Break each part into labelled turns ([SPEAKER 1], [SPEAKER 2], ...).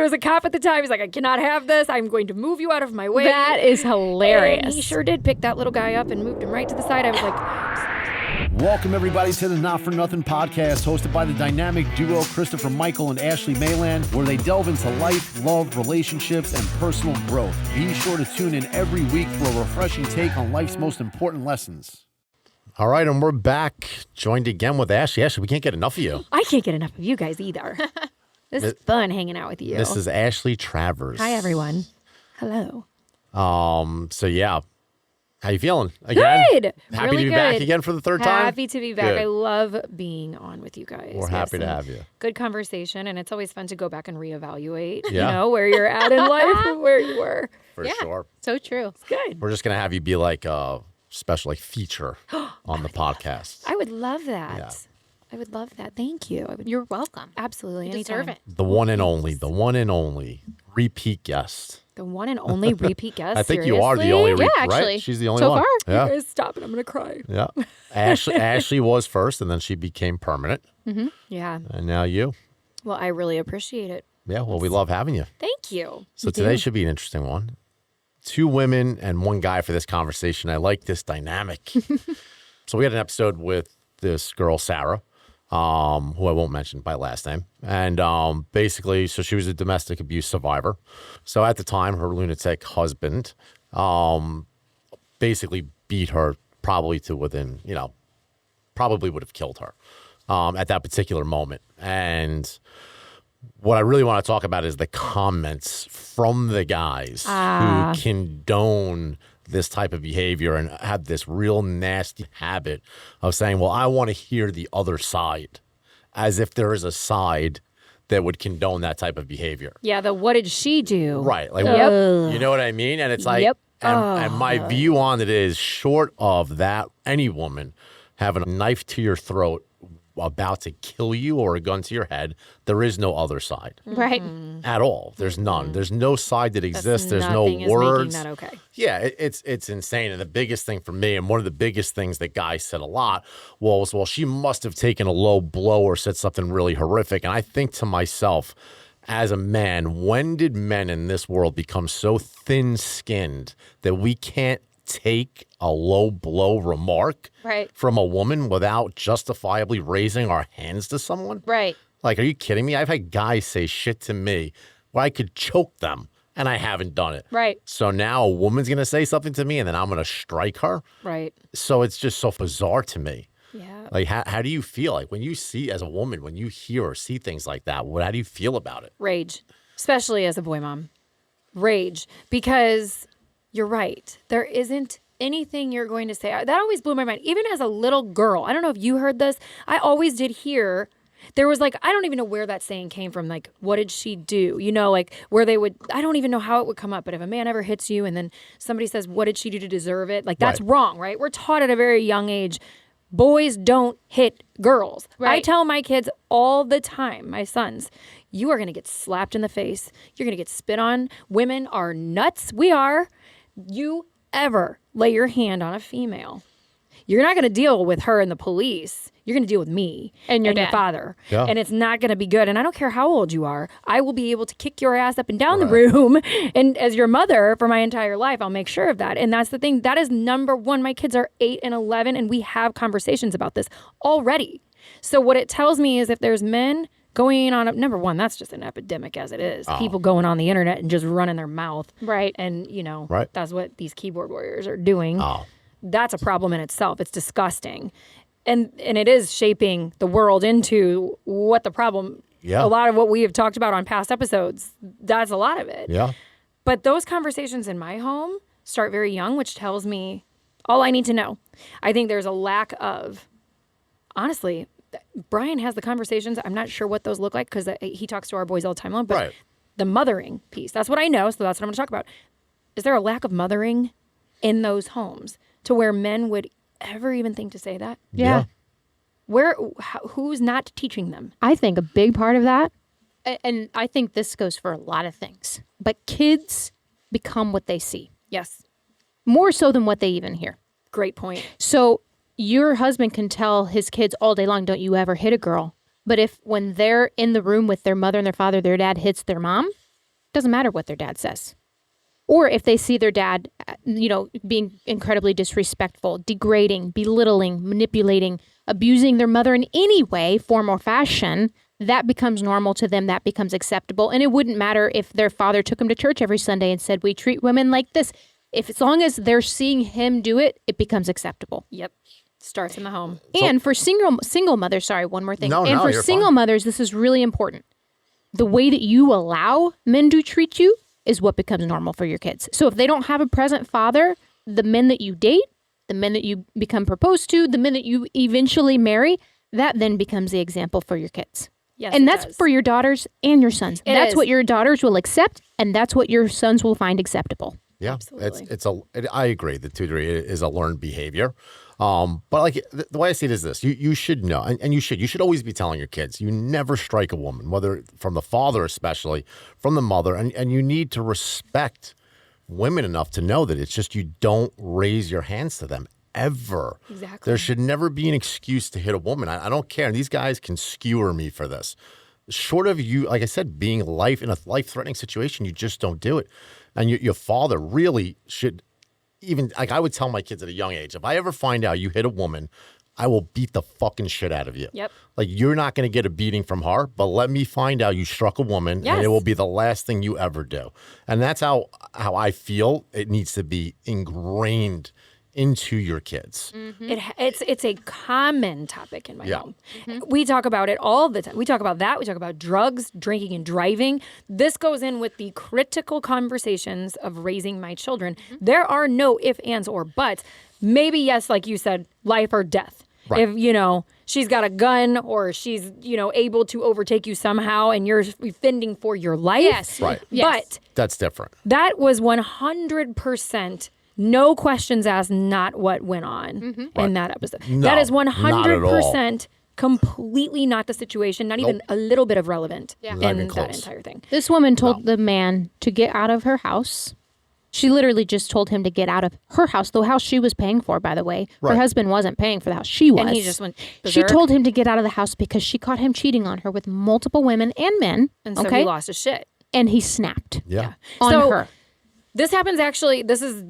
[SPEAKER 1] was a cop at the time. He's like, I cannot have this. I'm going to move you out of my way.
[SPEAKER 2] That is hilarious.
[SPEAKER 1] And he sure did pick that little guy up and moved him right to the side. I was like,
[SPEAKER 3] Welcome, everybody, to the Not For Nothing podcast, hosted by the dynamic duo Christopher Michael and Ashley Maland, where they delve into life, love, relationships, and personal growth. Be sure to tune in every week for a refreshing take on life's most important lessons.
[SPEAKER 4] All right, and we're back, joined again with Ashley. Ashley, we can't get enough of you.
[SPEAKER 1] I can't get enough of you guys either. This is fun hanging out with you.
[SPEAKER 4] This is Ashley Travers.
[SPEAKER 1] Hi, everyone. Hello.
[SPEAKER 4] So yeah, how you feeling? Again?
[SPEAKER 1] Good.
[SPEAKER 4] Happy
[SPEAKER 1] Really
[SPEAKER 4] to be
[SPEAKER 1] good.
[SPEAKER 4] back again for the third time?
[SPEAKER 1] Happy to be back.
[SPEAKER 4] Good.
[SPEAKER 1] I love being on with you guys.
[SPEAKER 4] We're happy to have you.
[SPEAKER 1] Good conversation, and it's always fun to go back and reevaluate,
[SPEAKER 4] Yeah.
[SPEAKER 1] you know, where you're at in life and where you were.
[SPEAKER 4] For sure.
[SPEAKER 2] So true.
[SPEAKER 1] It's good.
[SPEAKER 4] We're just going to have you be like a special feature on the podcast.
[SPEAKER 1] I would love that.
[SPEAKER 4] Yeah.
[SPEAKER 1] I would love that. Thank you. I would
[SPEAKER 2] You're welcome.
[SPEAKER 1] absolutely
[SPEAKER 2] You
[SPEAKER 1] anytime.
[SPEAKER 2] deserve it.
[SPEAKER 4] The one and only repeat guest.
[SPEAKER 1] The one and only repeat guest.
[SPEAKER 4] I think you are the
[SPEAKER 1] seriously?
[SPEAKER 4] only
[SPEAKER 2] Yeah,
[SPEAKER 4] right?
[SPEAKER 2] actually.
[SPEAKER 4] She's the only
[SPEAKER 2] So
[SPEAKER 4] one.
[SPEAKER 2] far.
[SPEAKER 4] Yeah.
[SPEAKER 1] You guys stop it. I'm gonna cry.
[SPEAKER 4] Yeah. Ashley was first, and then she became permanent.
[SPEAKER 1] Yeah.
[SPEAKER 4] And now you.
[SPEAKER 1] Well, I really appreciate it.
[SPEAKER 4] Yeah, well, we love having you.
[SPEAKER 1] Thank you.
[SPEAKER 4] So today should be an interesting one. 2 women and 1 guy for this conversation. I like this dynamic. So we had an episode with this girl, Sarah, who I won't mention by last name. And basically, so she was a domestic abuse survivor. So at the time, her lunatic husband basically beat her probably to within, probably would have killed her at that particular moment. And what I really want to talk about is the comments from the guys who condone this type of behavior and have this real nasty habit of saying, well, I want to hear the other side, as if there is a side that would condone that type of behavior.
[SPEAKER 1] Yeah. What did she do?
[SPEAKER 4] Right. Like,
[SPEAKER 1] Yep.
[SPEAKER 4] you know what I mean? And it's like,
[SPEAKER 1] Yep.
[SPEAKER 4] and my view on it is, short of that, any woman having a knife to your throat about to kill you or a gun to your head, there is no other side
[SPEAKER 2] Right.
[SPEAKER 4] at all. There's none. There's no side that exists. There's no
[SPEAKER 1] Nothing is
[SPEAKER 4] words.
[SPEAKER 1] making that okay.
[SPEAKER 4] Yeah, it's insane. And the biggest thing for me, and one of the biggest things that guys said a lot was, well, she must have taken a low blow or said something really horrific. And I think to myself, as a man, when did men in this world become so thin-skinned that we can't take a low blow remark
[SPEAKER 2] Right.
[SPEAKER 4] from a woman without justifiably raising our hands to someone?
[SPEAKER 2] Right.
[SPEAKER 4] Like, are you kidding me? I've had guys say shit to me where I could choke them, and I haven't done it.
[SPEAKER 2] Right.
[SPEAKER 4] So now a woman's going to say something to me, and then I'm going to strike her.
[SPEAKER 1] Right.
[SPEAKER 4] So it's just so bizarre to me.
[SPEAKER 1] Yeah.
[SPEAKER 4] Like, how do you feel? Like, when you see, as a woman, when you hear or see things like that, how do you feel about it?
[SPEAKER 1] Rage, especially as a boy mom. Rage, because you're right. There isn't anything you're going to say. That always blew my mind. Even as a little girl, I don't know if you heard this. I always did hear, there was like, I don't even know where that saying came from. Like, what did she do? You know, like where they would, I don't even know how it would come up. But if a man ever hits you and then somebody says, what did she do to deserve it? Like, that's
[SPEAKER 4] Right.
[SPEAKER 1] wrong, right? We're taught at a very young age, boys don't hit girls. I
[SPEAKER 2] Right.
[SPEAKER 1] tell my kids all the time, my sons, you are going to get slapped in the face. You're going to get spit on. Women are nuts. We are. You ever lay your hand on a female, you're not going to deal with her and the police. You're going to deal with me
[SPEAKER 2] And your dad.
[SPEAKER 1] father.
[SPEAKER 4] Yeah.
[SPEAKER 1] And it's not going to be good. And I don't care how old you are. I will be able to kick your ass up and down the room. And as your mother for my entire life, I'll make sure of that. And that's the thing. That is number one. My kids are 8 and 11, and we have conversations about this already. So what it tells me is if there's men going on, number one, that's just an epidemic as it is. People going on the internet and just running their mouth.
[SPEAKER 2] Right.
[SPEAKER 1] And,
[SPEAKER 4] Right.
[SPEAKER 1] that's what these keyboard warriors are doing.
[SPEAKER 4] Oh.
[SPEAKER 1] That's a problem in itself. It's disgusting. And it is shaping the world into what the problem,
[SPEAKER 4] Yeah.
[SPEAKER 1] a lot of what we have talked about on past episodes, that's a lot of it.
[SPEAKER 4] Yeah.
[SPEAKER 1] But those conversations in my home start very young, which tells me all I need to know. I think there's a lack of, honestly, Brian has the conversations. I'm not sure what those look like because he talks to our boys all the time. But
[SPEAKER 4] Right.
[SPEAKER 1] the mothering piece, that's what I know. So that's what I'm going to talk about. Is there a lack of mothering in those homes to where men would ever even think to say that?
[SPEAKER 4] Yeah.
[SPEAKER 1] Who's not teaching them?
[SPEAKER 2] I think a big part of that, and I think this goes for a lot of things, but kids become what they see,
[SPEAKER 1] Yes.
[SPEAKER 2] more so than what they even hear.
[SPEAKER 1] Great point.
[SPEAKER 2] So your husband can tell his kids all day long, don't you ever hit a girl. But if when they're in the room with their mother and their father, their dad hits their mom, doesn't matter what their dad says. Or if they see their dad, being incredibly disrespectful, degrading, belittling, manipulating, abusing their mother in any way, form, or fashion, that becomes normal to them. That becomes acceptable. And it wouldn't matter if their father took them to church every Sunday and said, we treat women like this. As long as they're seeing him do it, it becomes acceptable.
[SPEAKER 1] Yep. Starts in the home.
[SPEAKER 2] And for single mothers, sorry, one more thing.
[SPEAKER 4] No,
[SPEAKER 2] and for
[SPEAKER 4] you're
[SPEAKER 2] single
[SPEAKER 4] fine.
[SPEAKER 2] mothers, this is really important. The way that you allow men to treat you is what becomes normal for your kids. So if they don't have a present father, the men that you date, the men that you become proposed to, the men that you eventually marry, that then becomes the example for your kids.
[SPEAKER 1] Yes,
[SPEAKER 2] and
[SPEAKER 1] it
[SPEAKER 2] that's
[SPEAKER 1] does.
[SPEAKER 2] for your daughters and your sons. That's
[SPEAKER 1] is.
[SPEAKER 2] what your daughters will accept, and that's what your sons will find acceptable.
[SPEAKER 4] Yeah,
[SPEAKER 1] Absolutely.
[SPEAKER 4] I agree. The tutoring is a learned behavior. But like the way I see it is this: you should know, and you should always be telling your kids, you never strike a woman, whether from the father, especially from the mother, and you need to respect women enough to know that it's just you don't raise your hands to them ever.
[SPEAKER 1] Exactly.
[SPEAKER 4] There should never be an excuse to hit a woman. I don't care. And these guys can skewer me for this. Short of you, like I said, being in a life-threatening situation, you just don't do it. And your father really should even, like I would tell my kids at a young age, if I ever find out you hit a woman, I will beat the fucking shit out of you.
[SPEAKER 1] Yep.
[SPEAKER 4] Like you're not going to get a beating from her, but let me find out you struck a woman and it
[SPEAKER 1] Yes.
[SPEAKER 4] will be the last thing you ever do. And that's how I feel it needs to be ingrained into your kids.
[SPEAKER 1] It's a common topic in my
[SPEAKER 4] Yeah.
[SPEAKER 1] home. We talk about it all the time. We talk about that. We talk about drugs, drinking, and driving. This goes in with the critical conversations of raising my children. There are no ifs, ands, or buts. Maybe yes, like you said, life or death.
[SPEAKER 4] Right.
[SPEAKER 1] If she's got a gun or she's able to overtake you somehow, and you're fending for your life.
[SPEAKER 2] Yes.
[SPEAKER 4] Right.
[SPEAKER 2] Yes.
[SPEAKER 1] But
[SPEAKER 4] That's different.
[SPEAKER 1] that was 100%. No questions asked, not what went on in that episode.
[SPEAKER 4] No,
[SPEAKER 1] that is
[SPEAKER 4] not at all.
[SPEAKER 1] 100% completely not the situation, not even a little bit of relevant
[SPEAKER 2] Yeah.
[SPEAKER 1] in
[SPEAKER 4] Not even
[SPEAKER 1] that
[SPEAKER 4] close.
[SPEAKER 1] entire thing.
[SPEAKER 2] This woman told the man to get out of her house. She literally just told him to get out of her house, the house she was paying for, by the way. Her
[SPEAKER 4] Right.
[SPEAKER 2] husband wasn't paying for the house. She was.
[SPEAKER 1] And he just went
[SPEAKER 2] She
[SPEAKER 1] berserk.
[SPEAKER 2] told him to get out of the house because she caught him cheating on her with multiple women and men.
[SPEAKER 1] And so
[SPEAKER 2] okay?
[SPEAKER 1] he lost his shit.
[SPEAKER 2] And he snapped
[SPEAKER 4] Yeah.
[SPEAKER 2] on
[SPEAKER 1] So-
[SPEAKER 2] her.
[SPEAKER 1] This happens actually. This is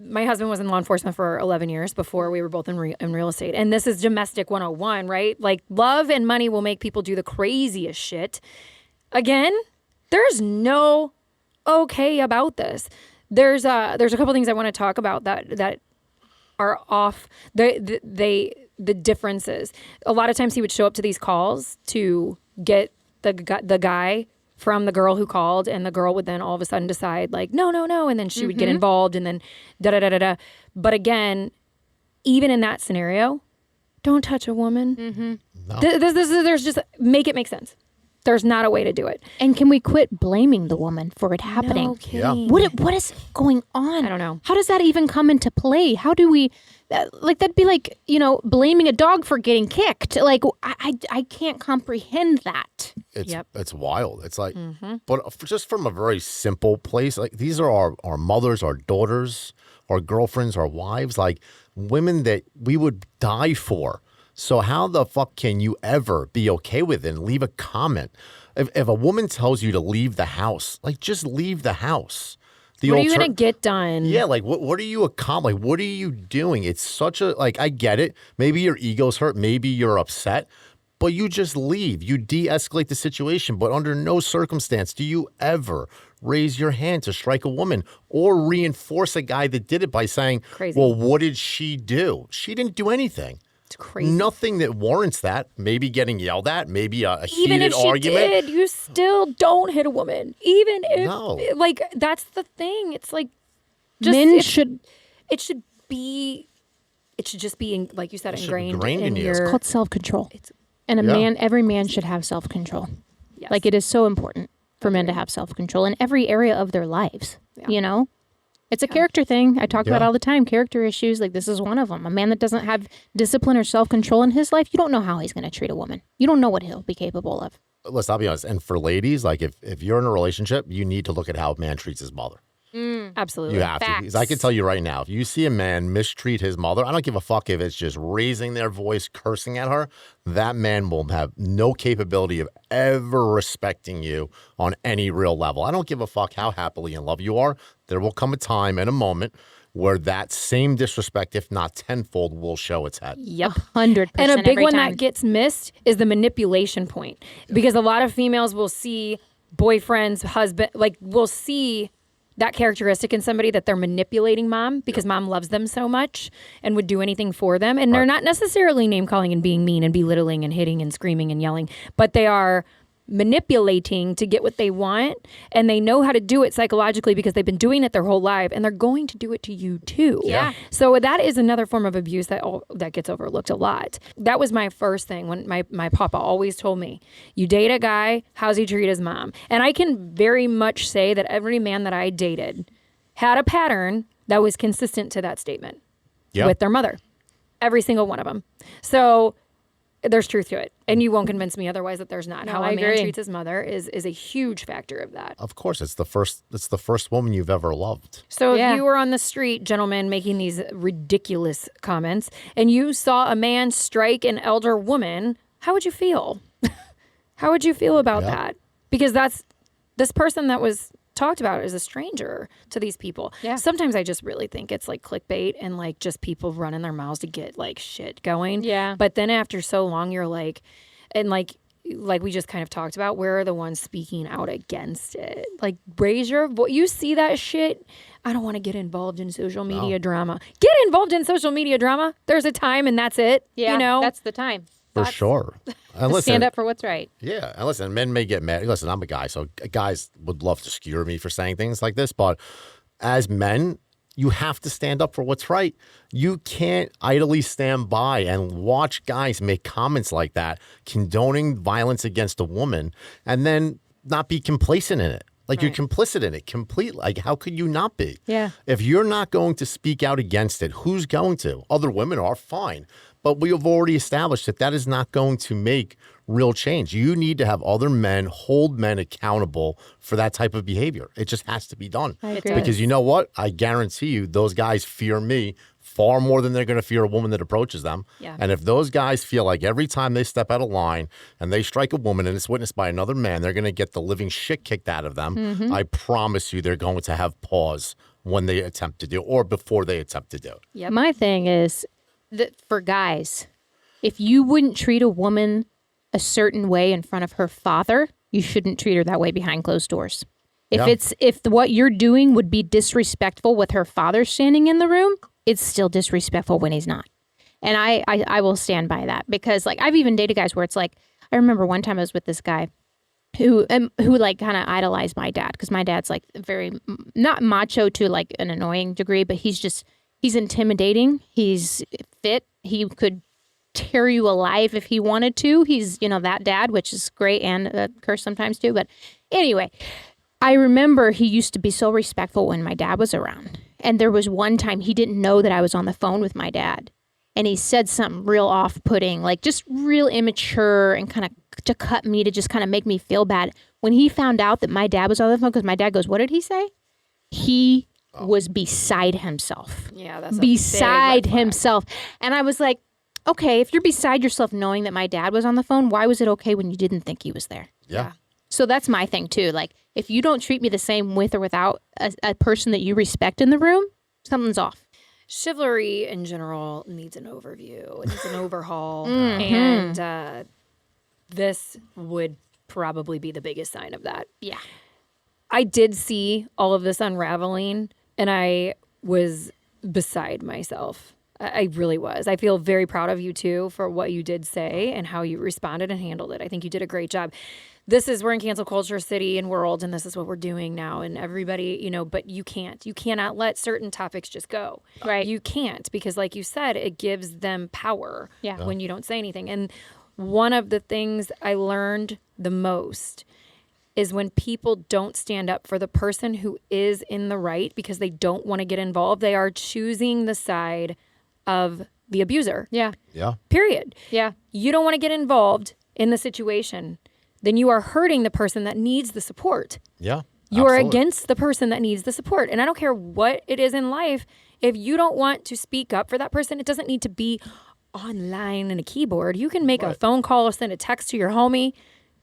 [SPEAKER 1] my husband was in law enforcement for 11 years before we were both in real estate. And this is domestic 101, right? Like love and money will make people do the craziest shit. Again, there's no okay about this. There's a couple things I want to talk about that are off. The differences. A lot of times he would show up to these calls to get the guy from the girl who called, and the girl would then all of a sudden decide like, no, and then she would get involved, and then da-da-da-da-da. But again, even in that scenario, don't touch a woman.
[SPEAKER 4] No.
[SPEAKER 1] There's just, make it make sense. There's not a way to do it.
[SPEAKER 2] And can we quit blaming the woman for it happening?
[SPEAKER 1] No kidding.
[SPEAKER 2] What is going on?
[SPEAKER 1] I don't know.
[SPEAKER 2] How does that even come into play? How do we, that'd be like, blaming a dog for getting kicked. Like, I can't comprehend that.
[SPEAKER 4] It's wild. It's like, but just from a very simple place, like these are our mothers, our daughters, our girlfriends, our wives, like women that we would die for. So how the fuck can you ever be okay with it and leave a comment? If a woman tells you to leave the house, like just leave the house.
[SPEAKER 1] What are you going to get done?
[SPEAKER 4] Yeah, like what are you accomplishing? Like, what are you doing? It's such a, like, I get it. Maybe your ego's hurt. Maybe you're upset. But you just leave. You de-escalate the situation. But under no circumstance do you ever raise your hand to strike a woman or reinforce a guy that did it by saying,
[SPEAKER 1] Crazy.
[SPEAKER 4] well, what did she do? She didn't do anything.
[SPEAKER 1] It's crazy.
[SPEAKER 4] Nothing that warrants that. Maybe getting yelled at. Maybe a
[SPEAKER 1] Even
[SPEAKER 4] heated
[SPEAKER 1] if she
[SPEAKER 4] argument.
[SPEAKER 1] did, you still don't hit a woman. Even if,
[SPEAKER 4] No.
[SPEAKER 1] like, that's the thing. It's like, just,
[SPEAKER 2] Men
[SPEAKER 1] it
[SPEAKER 2] should,
[SPEAKER 1] It should just be, like you said,
[SPEAKER 4] should
[SPEAKER 1] ingrained
[SPEAKER 4] ingrained in
[SPEAKER 1] in
[SPEAKER 4] you.
[SPEAKER 1] your.
[SPEAKER 2] it's called self-control. And every man should have self-control.
[SPEAKER 1] Yes.
[SPEAKER 2] Like, it is so important for men to have self-control in every area of their lives,
[SPEAKER 1] Yeah.
[SPEAKER 2] It's a character thing. I talk about
[SPEAKER 4] Yeah.
[SPEAKER 2] all the time, character issues. Like, this is one of them. A man that doesn't have discipline or self-control in his life, you don't know how he's going to treat a woman. You don't know what he'll be capable of.
[SPEAKER 4] Listen, I'll be honest. And for ladies, like if you're in a relationship, you need to look at how a man treats his mother.
[SPEAKER 1] Absolutely.
[SPEAKER 4] You have to. Because I can tell you right now, if you see a man mistreat his mother, I don't give a fuck if it's just raising their voice, cursing at her, that man will have no capability of ever respecting you on any real level. I don't give a fuck how happily in love you are. There will come a time and a moment where that same disrespect, if not tenfold, will show its head.
[SPEAKER 1] Yep.
[SPEAKER 2] 100%.
[SPEAKER 1] And a big
[SPEAKER 2] every
[SPEAKER 1] one
[SPEAKER 2] time.
[SPEAKER 1] that gets missed is the manipulation point. Because a lot of females will see boyfriends, husband, like will see that characteristic in somebody that they're manipulating mom because mom loves them so much and would do anything for them. And they're not necessarily name calling and being mean and belittling and hitting and screaming and yelling, but they are manipulating to get what they want, and they know how to do it psychologically because they've been doing it their whole life, and they're going to do it to you too.
[SPEAKER 2] Yeah.
[SPEAKER 1] So that is another form of abuse that gets overlooked a lot. That was my first thing when my papa always told me, you date a guy, how's he treat his mom? And I can very much say that every man that I dated had a pattern that was consistent to that statement with their mother. Every single one of them. So there's truth to it. And you won't convince me otherwise that there's not.
[SPEAKER 2] No,
[SPEAKER 1] How
[SPEAKER 2] I
[SPEAKER 1] a man
[SPEAKER 2] agree.
[SPEAKER 1] treats his mother is a huge factor of that.
[SPEAKER 4] Of course, it's the first woman you've ever loved.
[SPEAKER 1] So
[SPEAKER 2] Yeah.
[SPEAKER 1] if you were on the street, gentlemen, making these ridiculous comments, and you saw a man strike an elder woman, how would you feel? How would you feel about that? Because this person that was talked about is a stranger to these people.
[SPEAKER 2] Yeah.
[SPEAKER 1] Sometimes I just really think it's like clickbait and like just people running their mouths to get like shit going.
[SPEAKER 2] Yeah.
[SPEAKER 1] But then after so long, you're like, and like we just kind of talked about, where are the ones speaking out against it? Like, raise your voice. You see that shit? I don't want to get involved in social media drama. Get involved in social media drama. There's a time and that's it.
[SPEAKER 2] Yeah,
[SPEAKER 1] you know?
[SPEAKER 2] that's the time.
[SPEAKER 4] For sure. And listen,
[SPEAKER 2] Stand up for what's right.
[SPEAKER 4] yeah, and listen, men may get mad. Listen, I'm a guy, so guys would love to skewer me for saying things like this. But as men, you have to stand up for what's right. You can't idly stand by and watch guys make comments like that, condoning violence against a woman, and then not be complacent in it. Like you're complicit in it completely. Like, how could you not be?
[SPEAKER 2] Yeah.
[SPEAKER 4] If you're not going to speak out against it, who's going to? Other women are fine. But we have already established that is not going to make real change. You need to have other men hold men accountable for that type of behavior. It just has to be done.
[SPEAKER 2] I agree.
[SPEAKER 4] Because you know what? I guarantee you those guys fear me far more than they're going to fear a woman that approaches them.
[SPEAKER 1] Yeah.
[SPEAKER 4] And if those guys feel like every time they step out of line and they strike a woman and it's witnessed by another man, they're going to get the living shit kicked out of them, I promise you they're going to have pause when they attempt to do or before they attempt to do it.
[SPEAKER 1] Yep.
[SPEAKER 2] My thing is that for guys, if you wouldn't treat a woman a certain way in front of her father, you shouldn't treat her that way behind closed doors. If what you're doing would be disrespectful with her father standing in the room, it's still disrespectful when he's not. And I will stand by that, because like I've even dated guys where it's like, I remember one time I was with this guy who like kind of idolized my dad, because my dad's like very not macho to like an annoying degree, but he's intimidating. He's fit. He could tear you alive if he wanted to. He's, that dad, which is great and a curse sometimes too. But anyway, I remember he used to be so respectful when my dad was around. And there was one time he didn't know that I was on the phone with my dad. And he said something real off-putting, like just real immature and kind of to cut me, to just kind of make me feel bad. When he found out that my dad was on the phone, because my dad goes, what did he say? He was beside himself.
[SPEAKER 1] Yeah, that's
[SPEAKER 2] beside himself. And I was like, okay, if you're beside yourself knowing that my dad was on the phone, why was it okay when you didn't think he was there?
[SPEAKER 4] Yeah.
[SPEAKER 2] So that's my thing too. Like, if you don't treat me the same with or without a person that you respect in the room, something's off.
[SPEAKER 1] Chivalry in general needs an overview. It needs an overhaul. And this would probably be the biggest sign of that.
[SPEAKER 2] Yeah.
[SPEAKER 1] I did see all of this unraveling, and I was beside myself. I really was. I feel very proud of you, too, for what you did say and how you responded and handled it. I think you did a great job. We're in cancel culture city and world, and this is what we're doing now. And everybody, but you cannot let certain topics just go.
[SPEAKER 2] Right.
[SPEAKER 1] You can't, because like you said, it gives them power when you don't say anything. And one of the things I learned the most is when people don't stand up for the person who is in the right because they don't want to get involved, they are choosing the side of the abuser.
[SPEAKER 2] Yeah.
[SPEAKER 4] Yeah.
[SPEAKER 1] Period.
[SPEAKER 2] Yeah.
[SPEAKER 1] You don't want to get involved in the situation, then you are hurting the person that needs the support.
[SPEAKER 4] Yeah.
[SPEAKER 1] You are
[SPEAKER 4] Absolutely.
[SPEAKER 1] against the person that needs the support. And I don't care what it is in life. If you don't want to speak up for that person, it doesn't need to be online and a keyboard. You can make a phone call or send a text to your homie.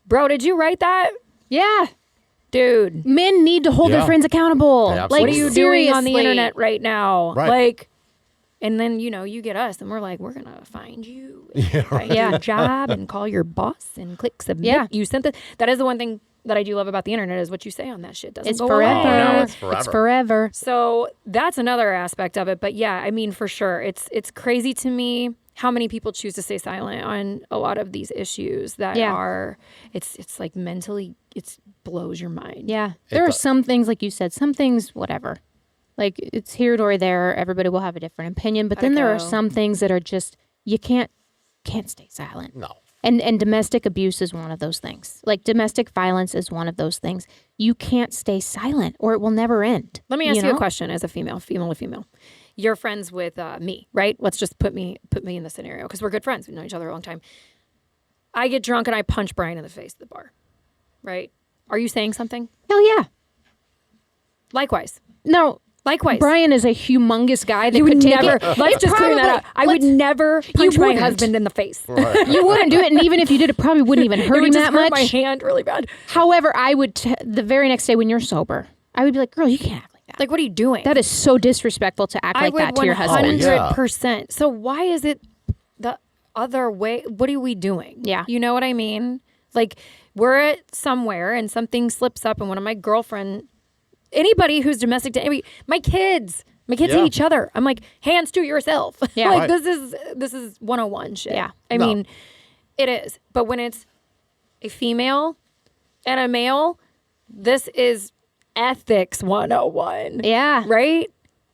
[SPEAKER 1] Bro, did you write that?
[SPEAKER 2] Yeah.
[SPEAKER 1] Dude,
[SPEAKER 2] Men need to hold their
[SPEAKER 4] Yeah.
[SPEAKER 2] friends accountable.
[SPEAKER 4] Yeah,
[SPEAKER 2] Like,
[SPEAKER 1] what are you doing on the
[SPEAKER 2] seriously.
[SPEAKER 1] internet right now?
[SPEAKER 4] Right.
[SPEAKER 1] Like, and then, you get us and we're like, we're going to find you. Find
[SPEAKER 2] Yeah.
[SPEAKER 1] your job and call your boss and click submit.
[SPEAKER 2] Yeah.
[SPEAKER 1] You sent this. That is the one thing that I do love about the internet is what you say on that shit doesn't
[SPEAKER 2] It's
[SPEAKER 1] go
[SPEAKER 2] forever.
[SPEAKER 1] away.
[SPEAKER 4] Oh, no, it's forever.
[SPEAKER 2] It's forever.
[SPEAKER 1] So that's another aspect of it. But yeah, I mean, for sure, it's crazy to me how many people choose to stay silent on a lot of these issues that
[SPEAKER 2] Yeah.
[SPEAKER 1] are, it's like mentally, it blows your mind.
[SPEAKER 2] Yeah. There are
[SPEAKER 4] does.
[SPEAKER 2] some things, like you said, some things, whatever. Like, it's here or there. Everybody will have a different opinion. But then there are
[SPEAKER 1] go.
[SPEAKER 2] some things that are just, you can't stay silent.
[SPEAKER 4] No.
[SPEAKER 2] And domestic abuse is one of those things. Like, domestic violence is one of those things. You can't stay silent or it will never end.
[SPEAKER 1] Let me ask you
[SPEAKER 2] know?
[SPEAKER 1] a question as a female to female. You're friends with me, right? Let's just put me in the scenario because we're good friends. We've known each other a long time. I get drunk and I punch Brian in the face at the bar, right? Are you saying something?
[SPEAKER 2] Hell yeah.
[SPEAKER 1] Likewise.
[SPEAKER 2] No.
[SPEAKER 1] Likewise.
[SPEAKER 2] Brian is a humongous guy that
[SPEAKER 1] you
[SPEAKER 2] could
[SPEAKER 1] would
[SPEAKER 2] take
[SPEAKER 1] never.
[SPEAKER 2] it.
[SPEAKER 1] Let's
[SPEAKER 2] It
[SPEAKER 1] just clear that
[SPEAKER 2] probably-
[SPEAKER 1] up. I would never punch my
[SPEAKER 2] wouldn't.
[SPEAKER 1] husband in the face.
[SPEAKER 2] You wouldn't do it, and even if you did, it probably wouldn't even hurt
[SPEAKER 1] It would
[SPEAKER 2] him
[SPEAKER 1] just
[SPEAKER 2] that
[SPEAKER 1] hurt
[SPEAKER 2] much.
[SPEAKER 1] my hand really bad.
[SPEAKER 2] However, I would the very next day when you're sober, I would be like, "Girl, you can't act like that.
[SPEAKER 1] Like, what are you doing?
[SPEAKER 2] That is so disrespectful to act
[SPEAKER 1] I
[SPEAKER 2] like
[SPEAKER 1] would
[SPEAKER 2] that to your husband."
[SPEAKER 1] 100%. So why is it the other way? What are we doing?
[SPEAKER 2] Yeah.
[SPEAKER 1] You know what I mean? Like, we're at somewhere and something slips up and one of my girlfriend, anybody who's domestic to anybody, my kids
[SPEAKER 4] Yeah.
[SPEAKER 1] hate each other. I'm like, hands to yourself.
[SPEAKER 2] Yeah.
[SPEAKER 1] Like,
[SPEAKER 4] Right.
[SPEAKER 1] this is 101 shit.
[SPEAKER 2] Yeah.
[SPEAKER 1] I
[SPEAKER 4] No.
[SPEAKER 1] mean, it is. But when it's a female and a male, this is ethics 101.
[SPEAKER 2] Yeah.
[SPEAKER 1] Right?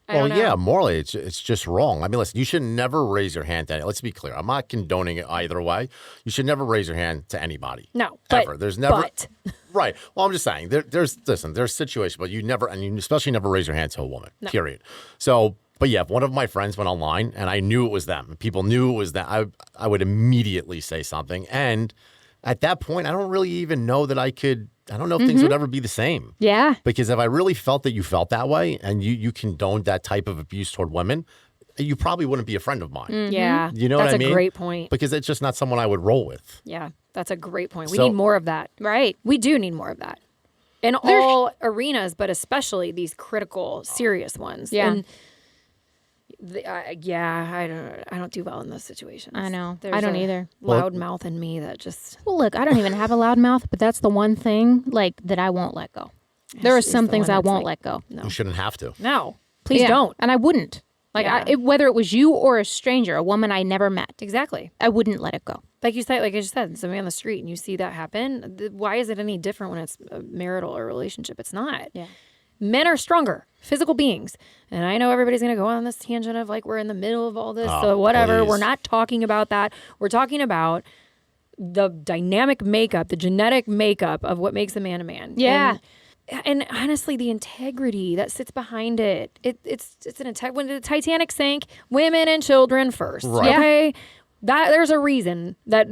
[SPEAKER 1] I
[SPEAKER 4] Well,
[SPEAKER 1] don't know.
[SPEAKER 4] yeah, morally, it's just wrong. I mean, listen, you should never raise your hand to any. Let's be clear. I'm not condoning it either way. You should never raise your hand to anybody.
[SPEAKER 1] No, but,
[SPEAKER 4] ever. There's never
[SPEAKER 1] but.
[SPEAKER 4] right. Well, I'm just saying there's situations, but you never, and you especially never raise your hand to a woman. Period. So, but yeah, if one of my friends went online and I knew it was them, and people knew it was them, I would immediately say something. And at that point, I don't really even know that I could. I don't know if things would ever be the same.
[SPEAKER 2] Yeah.
[SPEAKER 4] Because if I really felt that you felt that way and you condoned that type of abuse toward women, you probably wouldn't be a friend of mine.
[SPEAKER 1] Yeah.
[SPEAKER 4] You know
[SPEAKER 1] that's
[SPEAKER 4] what I mean?
[SPEAKER 1] a great point.
[SPEAKER 4] Because it's just not someone I would roll with.
[SPEAKER 1] Yeah, that's a great point. We
[SPEAKER 4] So-
[SPEAKER 1] need more of that.
[SPEAKER 2] Right.
[SPEAKER 1] We do need more of that in all arenas, but especially these critical, serious ones.
[SPEAKER 2] Yeah.
[SPEAKER 1] And I don't do well in those situations.
[SPEAKER 2] I know.
[SPEAKER 1] There's
[SPEAKER 2] I don't
[SPEAKER 1] a
[SPEAKER 2] either.
[SPEAKER 1] Loud mouth in me that just.
[SPEAKER 2] Well, look, I don't even have a loud mouth, but that's the one thing like that I won't let go. There are
[SPEAKER 1] Ashley's
[SPEAKER 2] some
[SPEAKER 1] the
[SPEAKER 2] things
[SPEAKER 1] one
[SPEAKER 2] I
[SPEAKER 1] that's
[SPEAKER 2] won't
[SPEAKER 1] like,
[SPEAKER 2] let go.
[SPEAKER 4] You shouldn't have to.
[SPEAKER 1] No, please
[SPEAKER 2] Yeah.
[SPEAKER 1] don't.
[SPEAKER 2] And I wouldn't. Like,
[SPEAKER 1] Yeah.
[SPEAKER 2] whether it was you or a stranger, a woman I never met,
[SPEAKER 1] Exactly.
[SPEAKER 2] I wouldn't let it go.
[SPEAKER 1] Like you said, like I just said, somebody on the street and you see that happen. Why is it any different when it's a marital or relationship? It's not.
[SPEAKER 2] Yeah.
[SPEAKER 1] Men are stronger, physical beings. And I know everybody's going to go on this tangent of like, we're in the middle of all this.
[SPEAKER 4] Oh,
[SPEAKER 1] so whatever.
[SPEAKER 4] please.
[SPEAKER 1] We're not talking about that. We're talking about the dynamic makeup, the genetic makeup of what makes a man a man.
[SPEAKER 2] Yeah.
[SPEAKER 1] And honestly, the integrity that sits behind it. It's an when the Titanic sank, women and children first.
[SPEAKER 4] Right.
[SPEAKER 1] Okay. That there's a reason that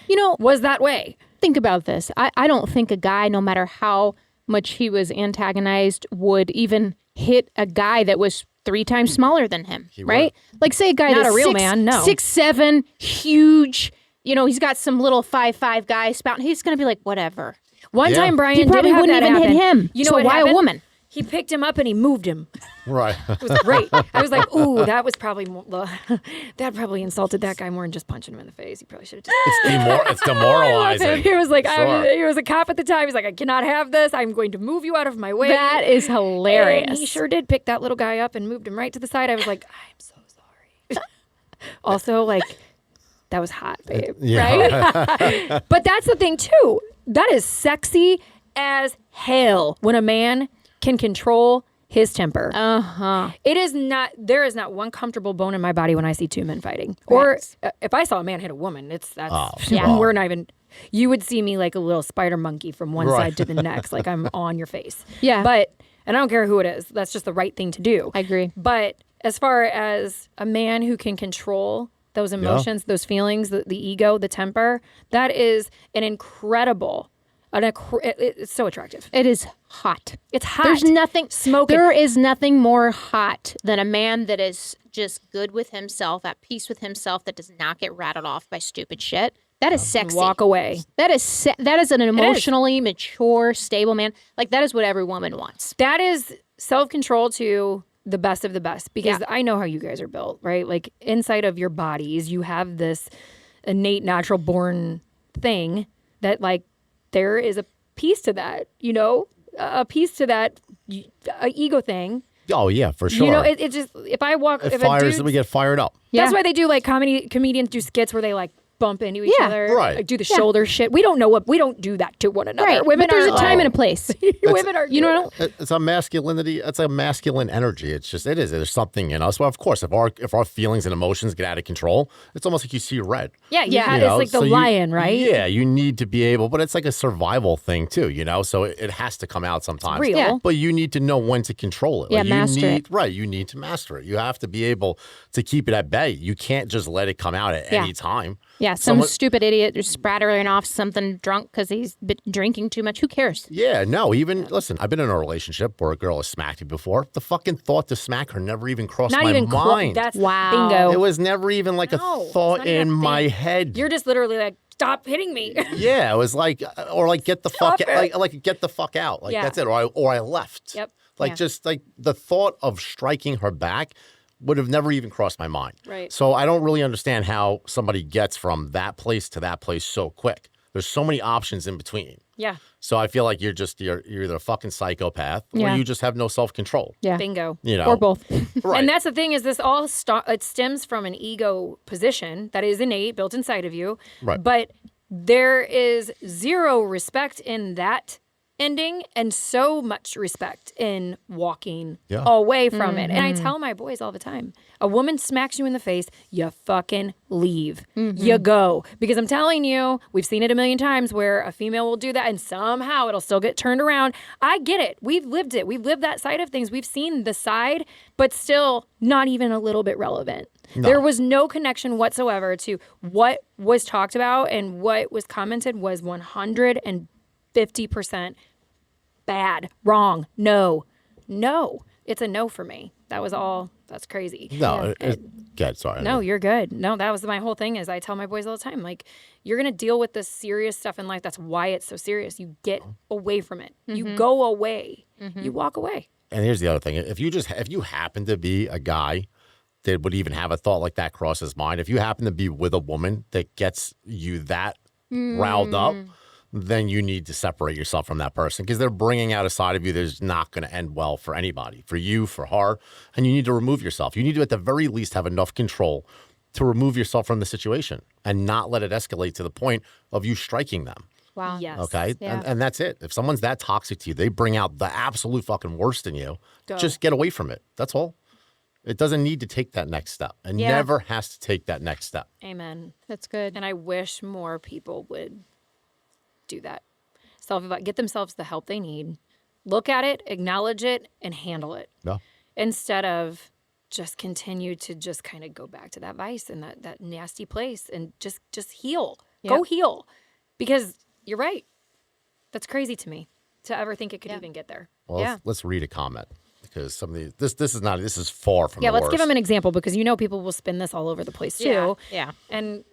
[SPEAKER 2] You know,
[SPEAKER 1] was that way.
[SPEAKER 2] think about this. I don't think a guy, no matter how much he was antagonized, would even hit a guy that was 3 times smaller than him, right? Like, say a guy
[SPEAKER 1] Not
[SPEAKER 2] that's
[SPEAKER 1] a real man, no.
[SPEAKER 2] 6'7", huge, you know, he's got some little 5'5" guy spouting. He's going to be like, whatever.
[SPEAKER 1] One
[SPEAKER 4] Yeah.
[SPEAKER 1] time, Brian
[SPEAKER 2] He probably
[SPEAKER 1] did have
[SPEAKER 2] wouldn't
[SPEAKER 1] that
[SPEAKER 2] even hit
[SPEAKER 1] happen.
[SPEAKER 2] him.
[SPEAKER 1] You know
[SPEAKER 2] So
[SPEAKER 1] what
[SPEAKER 2] why a
[SPEAKER 1] happened?
[SPEAKER 2] woman?
[SPEAKER 1] He picked him up and he moved him.
[SPEAKER 4] Right.
[SPEAKER 1] It was great. I was like, ooh, that was probably that probably insulted that guy more than just punching him in the face. He probably should have just.
[SPEAKER 4] It's demoralizing.
[SPEAKER 1] He was like,
[SPEAKER 4] Sure.
[SPEAKER 1] he was a cop at the time. He's like, I cannot have this. I'm going to move you out of my way.
[SPEAKER 2] That is hilarious.
[SPEAKER 1] And he sure did pick that little guy up and moved him right to the side. I was like, I'm so sorry. Also, like, that was hot, babe.
[SPEAKER 4] Yeah.
[SPEAKER 1] Right? But that's the thing, too. That is sexy as hell when a man can control his temper. It is not, there is not one comfortable bone in my body when I see 2 men fighting. Or if I saw a man hit a woman,
[SPEAKER 4] yeah.
[SPEAKER 1] we're not even, you would see me like a little spider monkey from one
[SPEAKER 4] Right.
[SPEAKER 1] side to the next, like I'm on your face.
[SPEAKER 2] Yeah.
[SPEAKER 1] But, and I don't care who it is, that's just the right thing to do.
[SPEAKER 2] I agree.
[SPEAKER 1] But as far as a man who can control those emotions, those feelings, the ego, the temper, that is an incredible, it's so attractive.
[SPEAKER 2] It is hot.
[SPEAKER 1] It's hot.
[SPEAKER 2] There's nothing
[SPEAKER 1] Smoking.
[SPEAKER 2] There is nothing more hot than a man that is just good with himself, at peace with himself, that does not get rattled off by stupid shit. That is sexy.
[SPEAKER 1] Walk away.
[SPEAKER 2] That is an emotionally mature, stable man. Like, that is what every woman wants.
[SPEAKER 1] That is self-control to the best of the best, because I know how you guys are built, right? Like, inside of your bodies, you have this innate, natural born thing that, like, there is a piece to that, you know, a piece to that ego thing.
[SPEAKER 4] Oh yeah, for sure.
[SPEAKER 1] You know, it just, if I walk,
[SPEAKER 4] it
[SPEAKER 1] if
[SPEAKER 4] fires,
[SPEAKER 1] a dude,
[SPEAKER 4] we get fired up.
[SPEAKER 1] that's why they do, like, comedians do skits where they, like, bump into each other,
[SPEAKER 4] right.
[SPEAKER 1] like, do the shoulder shit. We don't do that to one another.
[SPEAKER 2] Right.
[SPEAKER 1] Women
[SPEAKER 2] But there's
[SPEAKER 1] are
[SPEAKER 2] a time and a place.
[SPEAKER 1] women are,
[SPEAKER 2] You know what?
[SPEAKER 4] It's a masculinity. It's a masculine energy. It's just, it is. There's something in us. Well, of course, if our feelings and emotions get out of control, it's almost like you see red.
[SPEAKER 1] yeah.
[SPEAKER 4] You
[SPEAKER 1] It's
[SPEAKER 4] know?
[SPEAKER 1] like the
[SPEAKER 4] So
[SPEAKER 1] lion, right?
[SPEAKER 4] Yeah, you need to be able, but it's like a survival thing too, you know? So it has to come out sometimes.
[SPEAKER 1] Real.
[SPEAKER 2] Yeah.
[SPEAKER 4] But you need to know when to control it.
[SPEAKER 2] Yeah,
[SPEAKER 4] you
[SPEAKER 2] master
[SPEAKER 4] need,
[SPEAKER 2] it.
[SPEAKER 4] Right, you need to master it. You have to be able to keep it at bay. You can't just let it come out at any time.
[SPEAKER 2] Yeah, some stupid idiot is sprattering off something drunk because he's been drinking too much. Who cares?
[SPEAKER 4] Yeah, no, even, listen, I've been in a relationship where a girl has smacked me before. The fucking thought to smack her never even crossed
[SPEAKER 1] Not
[SPEAKER 4] my
[SPEAKER 1] even
[SPEAKER 4] mind.
[SPEAKER 1] That's
[SPEAKER 2] Wow.
[SPEAKER 1] bingo.
[SPEAKER 4] It was never even like
[SPEAKER 1] No,
[SPEAKER 4] a
[SPEAKER 1] it's
[SPEAKER 4] thought
[SPEAKER 1] not even
[SPEAKER 4] in
[SPEAKER 1] a
[SPEAKER 4] my
[SPEAKER 1] thing.
[SPEAKER 4] head.
[SPEAKER 1] You're just literally like, stop hitting me.
[SPEAKER 4] Yeah, it was like, or like get the fuck,
[SPEAKER 1] Stop it.
[SPEAKER 4] like get the fuck out. Like
[SPEAKER 1] Yeah.
[SPEAKER 4] that's it. Or I left.
[SPEAKER 1] Yep.
[SPEAKER 4] Like
[SPEAKER 1] Yeah.
[SPEAKER 4] just like the thought of striking her back would have never even crossed my mind.
[SPEAKER 1] Right.
[SPEAKER 4] So I don't really understand how somebody gets from that place to that place so quick. There's so many options in between.
[SPEAKER 1] Yeah.
[SPEAKER 4] So I feel like you're either a fucking psychopath or
[SPEAKER 2] Yeah.
[SPEAKER 4] you just have no self-control.
[SPEAKER 2] Yeah.
[SPEAKER 1] Bingo.
[SPEAKER 4] You know,
[SPEAKER 2] Or both.
[SPEAKER 4] Right.
[SPEAKER 1] And that's the thing, is this all it stems from an ego position that is innate, built inside of you.
[SPEAKER 4] Right.
[SPEAKER 1] But there is zero respect in that ending and so much respect in walking away from it. And I tell my boys all the time, a woman smacks you in the face, you fucking leave. You go. Because I'm telling you, we've seen it a million times where a female will do that and somehow it'll still get turned around. I get it. We've lived it. We've lived that side of things. We've seen the side, but still not even a little bit relevant.
[SPEAKER 4] No.
[SPEAKER 1] There was no connection whatsoever to what was talked about, and what was commented was 150% bad, wrong, no. It's a no for me. That was all. That's crazy.
[SPEAKER 4] No, good. Sorry.
[SPEAKER 1] No, you're good. No, that was my whole thing. Is I tell my boys all the time, like, you're gonna deal with this serious stuff in life. That's why it's so serious. You get away from it. You go away. You walk away.
[SPEAKER 4] And here's the other thing: if you happen to be a guy that would even have a thought like that cross his mind, if you happen to be with a woman that gets you that riled up, then you need to separate yourself from that person, because they're bringing out a side of you that's not going to end well for anybody, for you, for her, and you need to remove yourself. You need to, at the very least, have enough control to remove yourself from the situation and not let it escalate to the point of you striking them.
[SPEAKER 2] Wow.
[SPEAKER 1] Yes.
[SPEAKER 4] Okay?
[SPEAKER 2] Yeah.
[SPEAKER 4] And that's it. If someone's that toxic to you, they bring out the absolute fucking worst in you,
[SPEAKER 1] Go.
[SPEAKER 4] just get away from it. That's all. It doesn't need to take that next step. It
[SPEAKER 1] Yeah.
[SPEAKER 4] never has to take that next step.
[SPEAKER 1] Amen.
[SPEAKER 2] That's good.
[SPEAKER 1] And I wish more people would do that. Get themselves the help they need. Look at it, acknowledge it, and handle it.
[SPEAKER 4] No.
[SPEAKER 1] Instead of just continue to just kind of go back to that vice and that nasty place, and just heal. Go heal. Because you're right. That's crazy to me to ever think it could even get there.
[SPEAKER 4] Well, let's read a comment, because some of these, this is far from the
[SPEAKER 1] Let's
[SPEAKER 4] worst.
[SPEAKER 1] give them an example, because people will spin this all over the place too.
[SPEAKER 2] Yeah.
[SPEAKER 1] And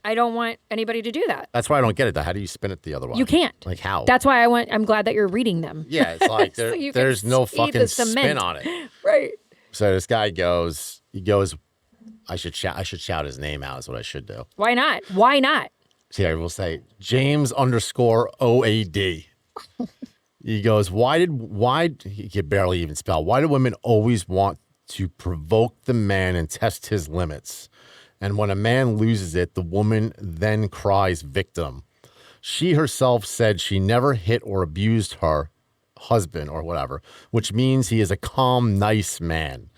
[SPEAKER 1] I don't want anybody to do that.
[SPEAKER 4] That's why I don't get it, though. How do you spin it the other way?
[SPEAKER 1] You can't.
[SPEAKER 4] Like how?
[SPEAKER 1] That's why I'm glad that you're reading them.
[SPEAKER 4] Yeah, it's like
[SPEAKER 1] So you can
[SPEAKER 4] there's no
[SPEAKER 1] see the
[SPEAKER 4] fucking spin
[SPEAKER 1] cement.
[SPEAKER 4] on it.
[SPEAKER 1] Right.
[SPEAKER 4] So this guy goes, I should shout his name out is what I should do.
[SPEAKER 1] Why not? Why not?
[SPEAKER 4] Here, we'll say James_OAD. He goes, he can barely even spell. Why do women always want to provoke the man and test his limits? And when a man loses it, the woman then cries victim. She herself said she never hit or abused her husband or whatever, which means he is a calm, nice man.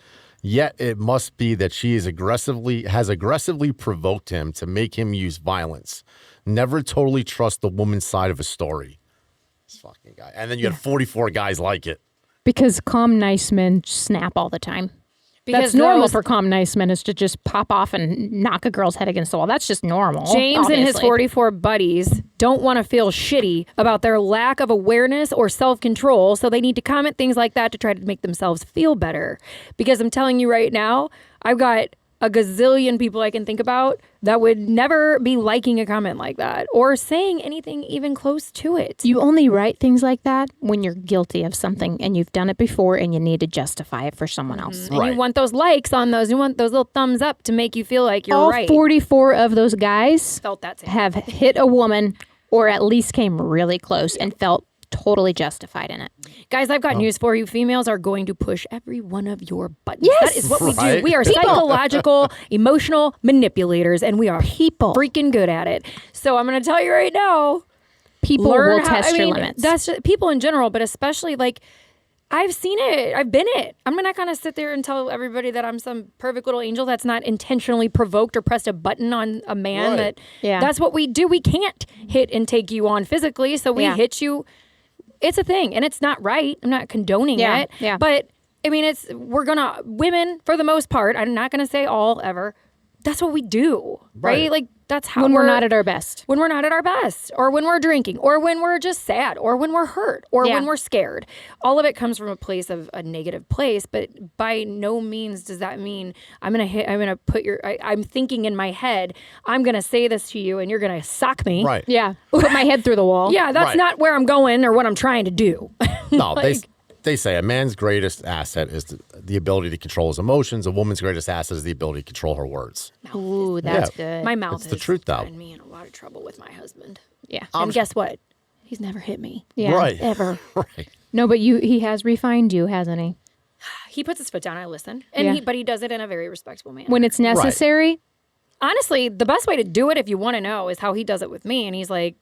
[SPEAKER 4] Yet it must be that she has aggressively provoked him to make him use violence. Never totally trust the woman's side of a story. This fucking guy. And then you had 44 guys like it.
[SPEAKER 2] Because calm, nice men snap all the time. That's normal
[SPEAKER 1] those-
[SPEAKER 2] for calm, nice men is to just pop off and knock a girl's head against the wall. That's just normal.
[SPEAKER 1] James and his
[SPEAKER 2] obviously.
[SPEAKER 1] 44 buddies don't want to feel shitty about their lack of awareness or self-control, so they need to comment things like that to try to make themselves feel better. Because I'm telling you right now, I've got a gazillion people I can think about that would never be liking a comment like that or saying anything even close to it.
[SPEAKER 2] You only write things like that when you're guilty of something and you've done it before and you need to justify it for someone else.
[SPEAKER 1] And
[SPEAKER 4] Right.
[SPEAKER 1] you want those likes on those. You want those little thumbs up to make you feel like you're
[SPEAKER 2] All
[SPEAKER 1] right.
[SPEAKER 2] 44 of those guys
[SPEAKER 1] Felt that same.
[SPEAKER 2] have hit a woman or at least came really close and felt totally justified in it.
[SPEAKER 1] Guys, I've got news for you. Females are going to push every one of your buttons.
[SPEAKER 2] Yes.
[SPEAKER 1] That is what we do.
[SPEAKER 4] Right.
[SPEAKER 1] We are psychological, emotional manipulators, and we are freaking good at it. So I'm going to tell you right now.
[SPEAKER 2] People
[SPEAKER 1] learn
[SPEAKER 2] will
[SPEAKER 1] how-
[SPEAKER 2] test
[SPEAKER 1] I
[SPEAKER 2] your
[SPEAKER 1] mean,
[SPEAKER 2] limits.
[SPEAKER 1] That's just, people in general, but especially like I've seen it. I've been it. I'm not going to sit there and tell everybody that I'm some perfect little angel that's not intentionally provoked or pressed a button on a man.
[SPEAKER 4] Right.
[SPEAKER 1] That
[SPEAKER 2] Yeah.
[SPEAKER 1] That's what we do. We can't hit and take you on physically, so we
[SPEAKER 2] Yeah.
[SPEAKER 1] hit you. It's a thing, and it's not right. I'm not condoning
[SPEAKER 2] Yeah,
[SPEAKER 1] it.
[SPEAKER 2] yeah.
[SPEAKER 1] But I mean, women for the most part. I'm not going to say all ever. That's what we do, right?
[SPEAKER 4] Right.
[SPEAKER 1] Like that's how
[SPEAKER 2] when we're not at our best.
[SPEAKER 1] when we're not at our best, or when we're drinking, or when we're just sad, or when we're hurt, or
[SPEAKER 2] Yeah.
[SPEAKER 1] when we're scared. All of it comes from a place of a negative place, but by no means does that mean I'm gonna put I'm thinking in my head, I'm gonna say this to you and you're gonna sock me.
[SPEAKER 4] Right.
[SPEAKER 2] Yeah. Put my head through the wall.
[SPEAKER 1] Yeah, that's
[SPEAKER 4] Right.
[SPEAKER 1] not where I'm going or what I'm trying to do.
[SPEAKER 4] No,
[SPEAKER 1] Like-
[SPEAKER 4] they say a man's greatest asset is the ability to control his emotions. A woman's greatest asset is the ability to control her words.
[SPEAKER 2] Ooh, that's good.
[SPEAKER 1] My mouth
[SPEAKER 4] It's the
[SPEAKER 1] has
[SPEAKER 4] truth, though.
[SPEAKER 1] gotten me in a lot of trouble with my husband.
[SPEAKER 2] yeah.
[SPEAKER 1] And guess what? He's never hit me.
[SPEAKER 2] Yeah.
[SPEAKER 4] Right.
[SPEAKER 1] Ever.
[SPEAKER 4] Right.
[SPEAKER 2] No, but he has refined you, hasn't he?
[SPEAKER 1] He puts his foot down, I listen. And
[SPEAKER 2] Yeah.
[SPEAKER 1] but he does it in a very respectful manner.
[SPEAKER 2] When it's necessary.
[SPEAKER 1] Honestly, the best way to do it if you want to know is how he does it with me. And he's like,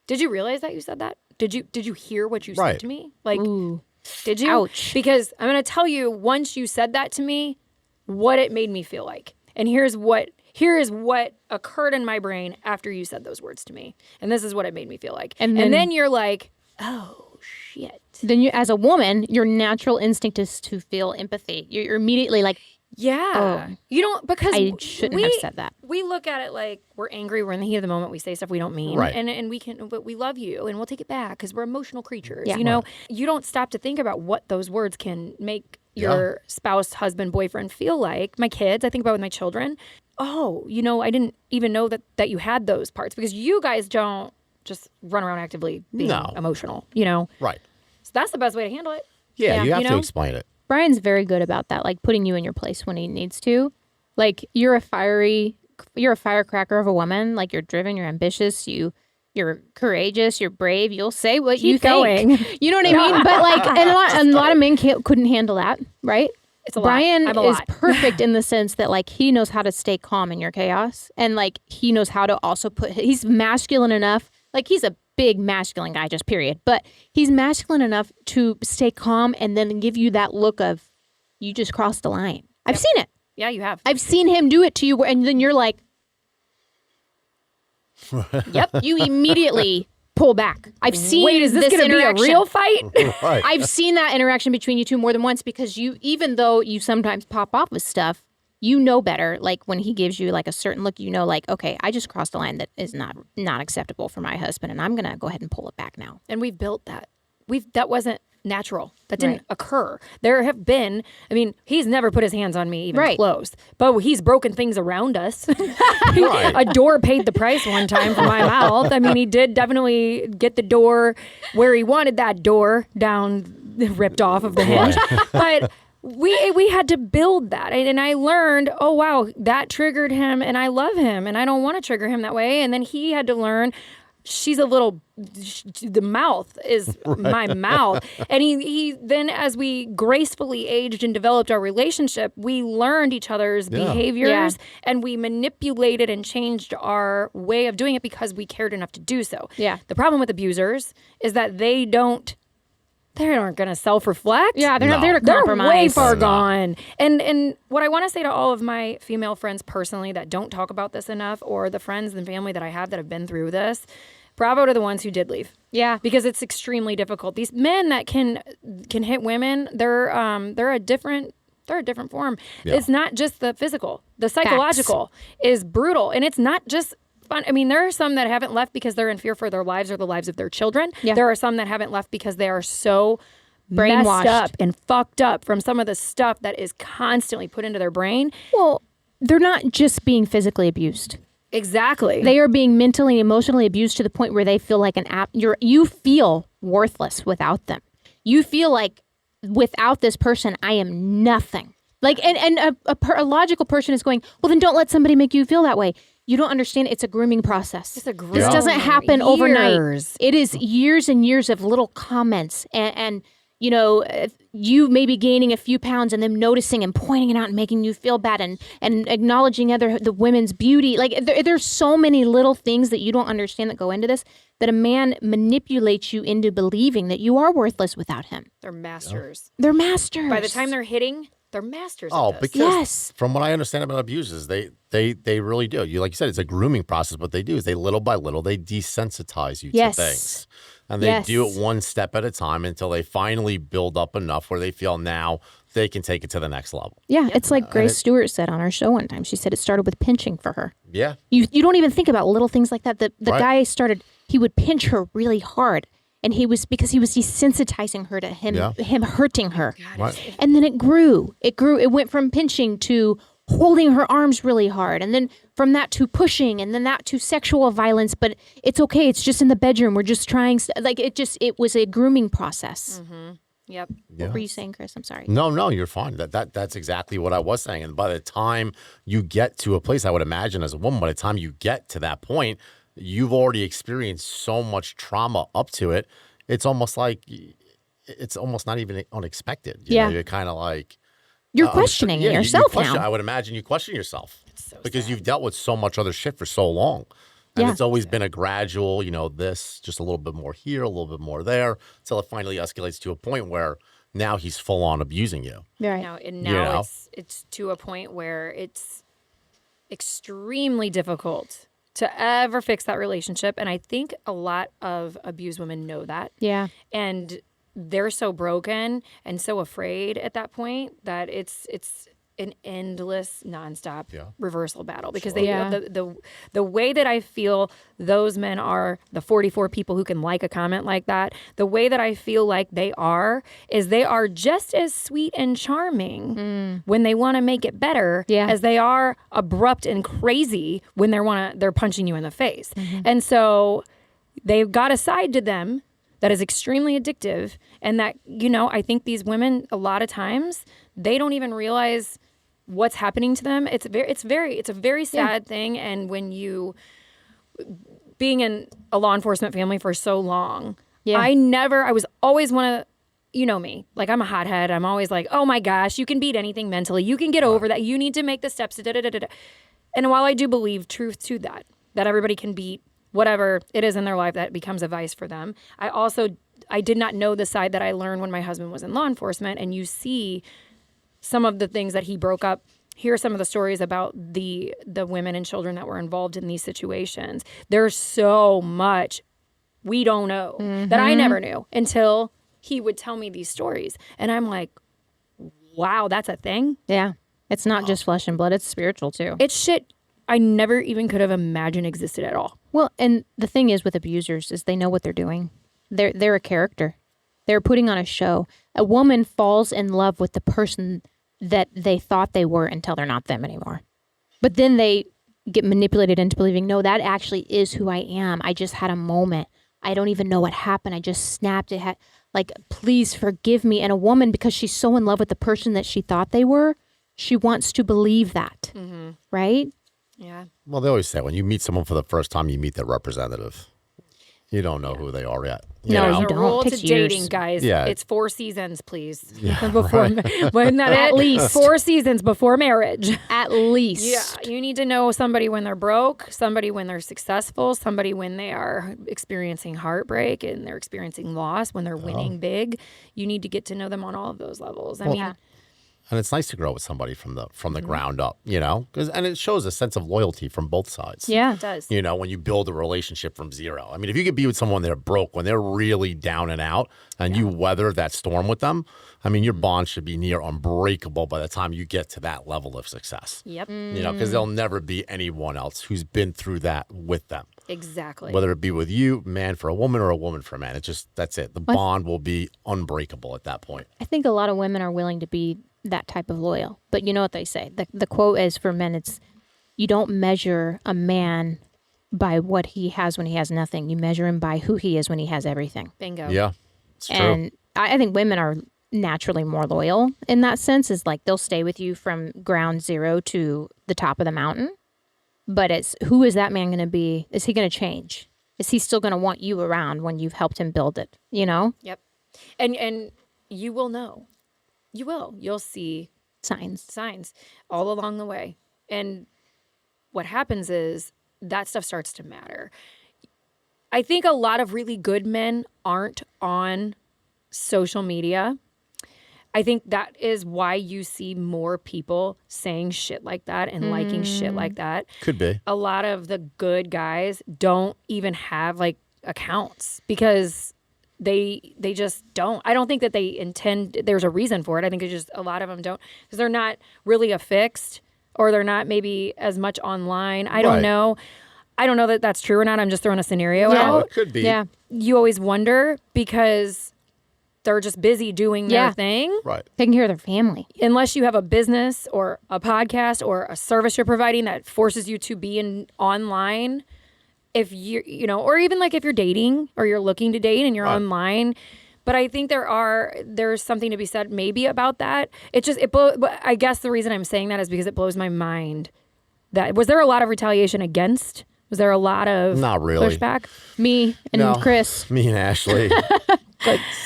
[SPEAKER 1] "Did you realize that you said that? Did you hear what you said
[SPEAKER 4] Right.
[SPEAKER 1] to me? Like,
[SPEAKER 2] Ooh.
[SPEAKER 1] did you?"
[SPEAKER 2] Ouch.
[SPEAKER 1] Because I'm going to tell you once you said that to me, what it made me feel like. And here is what occurred in my brain after you said those words to me. And this is what it made me feel like.
[SPEAKER 2] And
[SPEAKER 1] And
[SPEAKER 2] then-
[SPEAKER 1] then you're like, "Oh shit."
[SPEAKER 2] Then you, as a woman, your natural instinct is to feel empathy. You're immediately like,
[SPEAKER 1] Yeah. You don't, because
[SPEAKER 2] I shouldn't have said that.
[SPEAKER 1] We look at it like we're angry. We're in the heat of the moment. We say stuff we don't mean.
[SPEAKER 4] Right.
[SPEAKER 1] And we can, but we love you and we'll take it back because we're emotional creatures.
[SPEAKER 2] Yeah.
[SPEAKER 1] You know, you don't stop to think about what those words can make your spouse, husband, boyfriend feel like. My kids, I think about with my children. Oh, I didn't even know that you had those parts because you guys don't just run around actively being
[SPEAKER 4] No.
[SPEAKER 1] emotional,
[SPEAKER 4] Right.
[SPEAKER 1] So that's the best way to handle it.
[SPEAKER 4] Yeah, you have
[SPEAKER 1] you
[SPEAKER 4] to
[SPEAKER 1] know?
[SPEAKER 4] explain it.
[SPEAKER 2] Brian's very good about that, like putting you in your place when he needs to. Like you're a firecracker of a woman. Like you're driven, you're ambitious, you're courageous, you're brave. You'll say what you
[SPEAKER 1] Keep
[SPEAKER 2] think.
[SPEAKER 1] going.
[SPEAKER 2] You know what I mean? But like, and a lot of men couldn't handle that, right?
[SPEAKER 1] It's a lot.
[SPEAKER 2] Brian
[SPEAKER 1] I'm a
[SPEAKER 2] is
[SPEAKER 1] lot.
[SPEAKER 2] perfect in the sense that like he knows how to stay calm in your chaos, and like he knows how to also he's masculine enough. Like he's a big masculine guy, just period. But he's masculine enough to stay calm and then give you that look of you just crossed the line. I've seen it.
[SPEAKER 1] Yeah, you have.
[SPEAKER 2] I've seen him do it to you, and then you're like,
[SPEAKER 1] Yep.
[SPEAKER 2] you immediately pull back. I've seen.
[SPEAKER 1] Wait, is this going to be a
[SPEAKER 2] interaction.
[SPEAKER 1] real fight?
[SPEAKER 4] Right.
[SPEAKER 2] I've seen that interaction between you two more than once because even though you sometimes pop off with stuff, you know better. Like when he gives you like a certain look, you know, like, okay, I just crossed a line that is not acceptable for my husband, and I'm gonna go ahead and pull it back now.
[SPEAKER 1] And we've built that. That wasn't natural. That didn't
[SPEAKER 2] Right.
[SPEAKER 1] occur. There have been, he's never put his hands on me even
[SPEAKER 2] Right.
[SPEAKER 1] close, but he's broken things around us.
[SPEAKER 4] Right.
[SPEAKER 1] A door paid the price one time for my mouth. He did definitely get the door where he wanted that door ripped off of the hinge. But we had to build that. And I learned, oh, wow, that triggered him and I love him and I don't want to trigger him that way. And then he had to learn, the mouth is my mouth. And he then, as we gracefully aged and developed our relationship, we learned each other's behaviors
[SPEAKER 2] Yeah.
[SPEAKER 1] and we manipulated and changed our way of doing it because we cared enough to do so.
[SPEAKER 2] Yeah.
[SPEAKER 1] The problem with abusers is that they aren't going to self-reflect.
[SPEAKER 2] Yeah, they're not
[SPEAKER 4] No.
[SPEAKER 2] there to
[SPEAKER 1] They're
[SPEAKER 2] compromise.
[SPEAKER 1] way far
[SPEAKER 4] They're not.
[SPEAKER 1] gone. And what I want to say to all of my female friends personally that don't talk about this enough, or the friends and family that I have that have been through this, bravo to the ones who did leave.
[SPEAKER 2] Yeah.
[SPEAKER 1] Because it's extremely difficult. These men that can hit women, they're a different They're a different form.
[SPEAKER 4] Yeah.
[SPEAKER 1] It's not just the physical. The psychological is brutal. And it's not just fun. I mean, there are some that haven't left because they're in fear for their lives or the lives of their children.
[SPEAKER 2] Yeah.
[SPEAKER 1] There are some that haven't left because they are so
[SPEAKER 2] Brainwashed.
[SPEAKER 1] messed up and fucked up from some of the stuff that is constantly put into their brain.
[SPEAKER 2] Well, they're not just being physically abused.
[SPEAKER 1] Exactly.
[SPEAKER 2] They are being mentally and emotionally abused to the point where they feel like you feel worthless without them. You feel like without this person, I am nothing. Like, and a logical person is going, well, then don't let somebody make you feel that way. You don't understand. It's a grooming process.
[SPEAKER 1] It's a grooming.
[SPEAKER 2] This doesn't happen
[SPEAKER 1] Years.
[SPEAKER 2] overnight. It is years and years of little comments and you know, you maybe gaining a few pounds and them noticing and pointing it out and making you feel bad and acknowledging the women's beauty. Like there's so many little things that you don't understand that go into this, that a man manipulates you into believing that you are worthless without him.
[SPEAKER 1] They're masters.
[SPEAKER 2] They're masters.
[SPEAKER 1] By the time they're hitting, they're masters
[SPEAKER 4] Oh,
[SPEAKER 1] at this.
[SPEAKER 4] because
[SPEAKER 2] Yes.
[SPEAKER 4] from what I understand about abusers, they really do. You like you said, it's a grooming process. What they do is they little by little they desensitize you
[SPEAKER 2] Yes.
[SPEAKER 4] to things, and they do it one step at a time until they finally build up enough where they feel now they can take it to the next level.
[SPEAKER 2] Yeah, it's like Grace Stewart said on our show one time. She said it started with pinching for her.
[SPEAKER 4] Yeah,
[SPEAKER 2] You don't even think about little things like that. The
[SPEAKER 4] Right.
[SPEAKER 2] guy started, he would pinch her really hard. And because he was desensitizing her to him hurting her.
[SPEAKER 4] right.
[SPEAKER 2] And then it grew. It went from pinching to holding her arms really hard. And then from that to pushing, and then that to sexual violence. But it's okay. It's just in the bedroom. We're just trying. It was a grooming process.
[SPEAKER 1] Yep.
[SPEAKER 2] What were you saying, Chris? I'm sorry.
[SPEAKER 4] No, you're fine. That's exactly what I was saying. And by the time you get to a place, I would imagine as a woman, by the time you get to that point, you've already experienced so much trauma up to it. It's almost like it's almost not even unexpected. You know, you're kind of like
[SPEAKER 2] You're questioning yourself
[SPEAKER 4] question,
[SPEAKER 2] now.
[SPEAKER 4] I would imagine you question yourself because you've dealt with so much other shit for so long. And
[SPEAKER 2] Yeah.
[SPEAKER 4] it's always been a gradual, this just a little bit more here, a little bit more there, until it finally escalates to a point where now he's full on abusing you.
[SPEAKER 2] Right.
[SPEAKER 1] Now
[SPEAKER 4] know?
[SPEAKER 1] it's to a point where it's extremely difficult to ever fix that relationship. And I think a lot of abused women know that.
[SPEAKER 2] Yeah.
[SPEAKER 1] And they're so broken and so afraid at that point that it's an endless, nonstop reversal battle because the way that I feel those men are, the 44 people who can like a comment like that, the way that I feel like they are just as sweet and charming when they want to make it better as they are abrupt and crazy when they're punching you in the face. And so they've got a side to them that is extremely addictive, and that, I think these women, a lot of times, they don't even realize what's happening to them. It's a very sad thing. And when being in a law enforcement family for so long, I was always one of, me, like I'm a hothead. I'm always like, oh my gosh, you can beat anything mentally. You can get over that. You need to make the steps. And while I do believe truth to that everybody can beat whatever it is in their life that becomes a vice for them, I did not know the side that I learned when my husband was in law enforcement. And you see some of the things that he broke up. Hear some of the stories about the women and children that were involved in these situations. There's so much we don't know that I never knew until he would tell me these stories. And I'm like, wow, that's a thing?
[SPEAKER 2] Yeah. It's not just flesh and blood. It's spiritual too.
[SPEAKER 1] It's shit I never even could have imagined existed at all.
[SPEAKER 2] Well, and the thing is with abusers is they know what they're doing. They're a character. They're putting on a show. A woman falls in love with the person that they thought they were until they're not them anymore. But then they get manipulated into believing, no, that actually is who I am. I just had a moment. I don't even know what happened. I just snapped it. Like, please forgive me. And a woman, because she's so in love with the person that she thought they were, she wants to believe that. Right?
[SPEAKER 1] Yeah.
[SPEAKER 4] Well, they always say when you meet someone for the first time, you meet their representative. You don't know who they are yet.
[SPEAKER 2] No,
[SPEAKER 1] There's
[SPEAKER 2] you
[SPEAKER 1] a
[SPEAKER 2] don't.
[SPEAKER 1] rule
[SPEAKER 2] It
[SPEAKER 1] to
[SPEAKER 2] takes
[SPEAKER 1] dating,
[SPEAKER 2] years.
[SPEAKER 1] guys.
[SPEAKER 4] Yeah.
[SPEAKER 1] It's 4 seasons, please.
[SPEAKER 4] Yeah,
[SPEAKER 1] Before, when that
[SPEAKER 2] At
[SPEAKER 1] it?
[SPEAKER 2] least.
[SPEAKER 1] 4 seasons before marriage.
[SPEAKER 2] At least.
[SPEAKER 1] Yeah, you need to know somebody when they're broke, somebody when they're successful, somebody when they are experiencing heartbreak and they're experiencing loss, when they're winning big. You need to get to know them on all of those levels. I mean,
[SPEAKER 4] And it's nice to grow with somebody from the ground up, you know, and it shows a sense of loyalty from both sides.
[SPEAKER 2] Yeah.
[SPEAKER 1] It does.
[SPEAKER 4] You know, when you build a relationship from zero. I mean, if you could be with someone they're broke, when they're really down and out, and you weather that storm with them, I mean, your bond should be near unbreakable by the time you get to that level of success.
[SPEAKER 1] Yep.
[SPEAKER 4] You know, because there'll never be anyone else who's been through that with them.
[SPEAKER 1] Exactly.
[SPEAKER 4] Whether it be with you, man for a woman, or a woman for a man. That's it. The bond will be unbreakable at that point.
[SPEAKER 2] I think a lot of women are willing to be that type of loyal. But you know what they say? The quote is for men, it's, you don't measure a man by what he has when he has nothing. You measure him by who he is when he has everything.
[SPEAKER 1] Bingo.
[SPEAKER 4] Yeah, it's true.
[SPEAKER 2] And I think women are naturally more loyal in that sense. Is like they'll stay with you from ground zero to the top of the mountain. But it's, who is that man going to be? Is he going to change? Is he still going to want you around when you've helped him build it? You know?
[SPEAKER 1] Yep. And you will know. You will. You'll see signs all along the way. And what happens is that stuff starts to matter. I think a lot of really good men aren't on social media. I think that is why you see more people saying shit like that and liking shit like that.
[SPEAKER 4] Could be.
[SPEAKER 1] A lot of the good guys don't even have like accounts because they just don't. I don't think that they intend, there's a reason for it. I think it's just a lot of them don't, because they're not really affixed, or they're not maybe as much online. I don't know. I don't know that that's true or not. I'm just throwing a scenario out.
[SPEAKER 4] It could be.
[SPEAKER 2] Yeah.
[SPEAKER 1] You always wonder because they're just busy doing their thing.
[SPEAKER 4] Right.
[SPEAKER 2] Taking care of their family.
[SPEAKER 1] Unless you have a business or a podcast or a service you're providing that forces you to be in online. If you know, or even like if you're dating or you're looking to date and you're online. But I think there's something to be said maybe about that. I guess the reason I'm saying that is because it blows my mind. Was there a lot of retaliation against? Was there a lot of
[SPEAKER 4] Not really.
[SPEAKER 1] pushback?
[SPEAKER 2] Me and Chris.
[SPEAKER 4] Me and Ashley.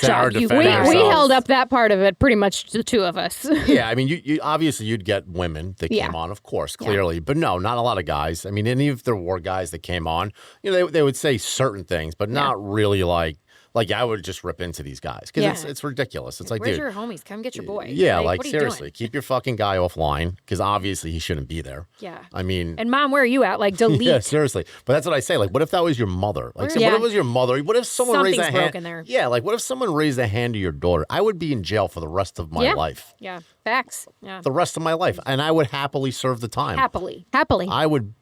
[SPEAKER 1] job.
[SPEAKER 2] We held up that part of it, pretty much the two of us.
[SPEAKER 4] Yeah, I mean, you obviously you'd get women that came on, of course, clearly, but no, not a lot of guys. I mean, any if there were guys that came on, you know, they would say certain things, but not really like I would just rip into these guys because it's ridiculous. It's like,
[SPEAKER 1] where's
[SPEAKER 4] dude,
[SPEAKER 1] your homies? Come get your boy.
[SPEAKER 4] yeah, like
[SPEAKER 1] what are you
[SPEAKER 4] seriously,
[SPEAKER 1] doing?
[SPEAKER 4] keep your fucking guy offline because obviously he shouldn't be there.
[SPEAKER 1] Yeah.
[SPEAKER 4] I mean,
[SPEAKER 1] And mom, where are you at? Like, delete.
[SPEAKER 4] yeah, seriously. But that's what I say. Like, what if that was your mother? Like, what if it was your mother? What if someone raised a
[SPEAKER 1] Something's
[SPEAKER 4] hand?
[SPEAKER 1] broken there.
[SPEAKER 4] Yeah, like what if someone raised a hand to your daughter? I would be in jail for the rest of my life.
[SPEAKER 1] Yeah.
[SPEAKER 2] Facts.
[SPEAKER 1] Yeah.
[SPEAKER 4] The rest of my life, and I would happily serve the time.
[SPEAKER 1] Happily.
[SPEAKER 4] I would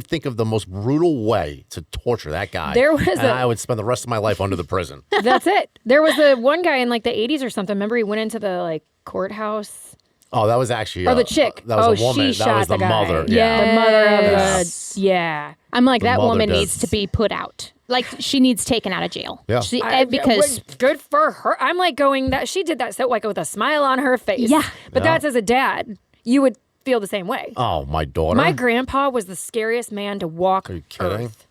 [SPEAKER 4] think of the most brutal way to torture that guy. I would spend the rest of my life under the prison.
[SPEAKER 1] That's it. There was a one guy in like the 80s or something. Remember, he went into the like courthouse.
[SPEAKER 4] Oh, that was actually
[SPEAKER 1] the chick.
[SPEAKER 4] That was a woman.
[SPEAKER 1] She
[SPEAKER 4] that
[SPEAKER 1] shot
[SPEAKER 4] was the
[SPEAKER 1] guy.
[SPEAKER 4] mother.
[SPEAKER 1] Yeah. The mother of
[SPEAKER 4] Yes.
[SPEAKER 2] I'm like,
[SPEAKER 4] The
[SPEAKER 2] that
[SPEAKER 4] mother
[SPEAKER 2] woman
[SPEAKER 4] does.
[SPEAKER 2] needs to be put out. Like, she needs taken out of jail.
[SPEAKER 4] Yeah.
[SPEAKER 2] Because
[SPEAKER 1] good for her. I'm like going that she did that so like with a smile on her face.
[SPEAKER 2] Yeah.
[SPEAKER 1] But that's as a dad, you would feel the same way.
[SPEAKER 4] Oh, my daughter.
[SPEAKER 1] My grandpa was the scariest man to walk.
[SPEAKER 4] Are you kidding?
[SPEAKER 1] Earth.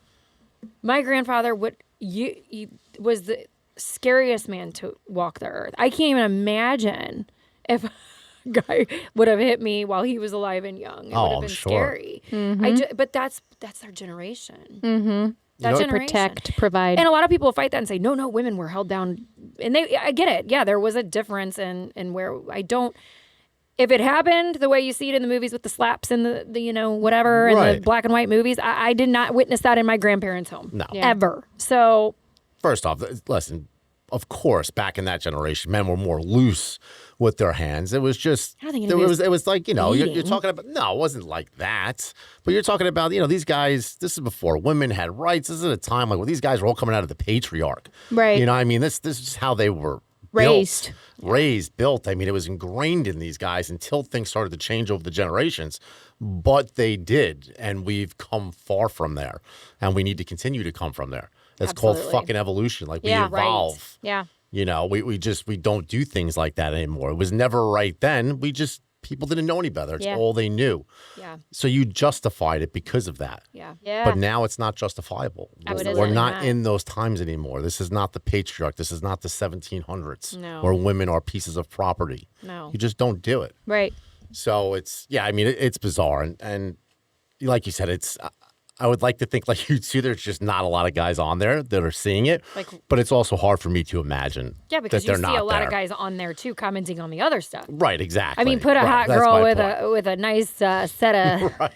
[SPEAKER 1] My grandfather he was the scariest man to walk the earth. I can't even imagine if a guy would have hit me while he was alive and young. It would have been scary. But that's our generation. Mm-hmm. That generation.
[SPEAKER 2] protect, provide.
[SPEAKER 1] And a lot of people fight that and say, no, women were held down. And I get it. Yeah, there was a difference in where I don't. If it happened the way you see it in the movies with the slaps and the you know, whatever, and the black and white movies, I did not witness that in my grandparents' home.
[SPEAKER 4] No.
[SPEAKER 1] Ever. So.
[SPEAKER 4] First off, listen, of course, back in that generation, men were more loose with their hands. It was just, it was like, you know, you're talking about, no, it wasn't like that. But you're talking about, you know, these guys, this is before women had rights. This is a time like where these guys were all coming out of the patriarch.
[SPEAKER 2] Right.
[SPEAKER 4] You know what I mean? This is how they were
[SPEAKER 2] Raised.
[SPEAKER 4] Built. I mean, it was ingrained in these guys until things started to change over the generations. But they did, and we've come far from there. And we need to continue to come from there. It's called fucking evolution. Like, we evolve.
[SPEAKER 2] Yeah.
[SPEAKER 4] You know, we don't do things like that anymore. It was never right then. People didn't know any better. It's all they knew.
[SPEAKER 1] Yeah.
[SPEAKER 4] So you justified it because of that.
[SPEAKER 1] Yeah.
[SPEAKER 4] But now it's not justifiable.
[SPEAKER 2] Absolutely
[SPEAKER 4] We're not in those times anymore. This is not the patriarch. This is not the 1700s where women are pieces of property.
[SPEAKER 1] No.
[SPEAKER 4] You just don't do it.
[SPEAKER 2] Right.
[SPEAKER 4] So it's bizarre. And like you said, I would like to think like you too. There's just not a lot of guys on there that are seeing it. But it's also hard for me to imagine.
[SPEAKER 1] Yeah, because
[SPEAKER 4] that
[SPEAKER 1] you
[SPEAKER 4] they're
[SPEAKER 1] see
[SPEAKER 4] not
[SPEAKER 1] a lot of
[SPEAKER 4] there.
[SPEAKER 1] guys on there too, commenting on the other stuff.
[SPEAKER 4] Right, exactly.
[SPEAKER 1] I mean, put a hot
[SPEAKER 4] That's
[SPEAKER 1] girl
[SPEAKER 4] my
[SPEAKER 1] with
[SPEAKER 4] point.
[SPEAKER 1] a nice set of.
[SPEAKER 4] Right.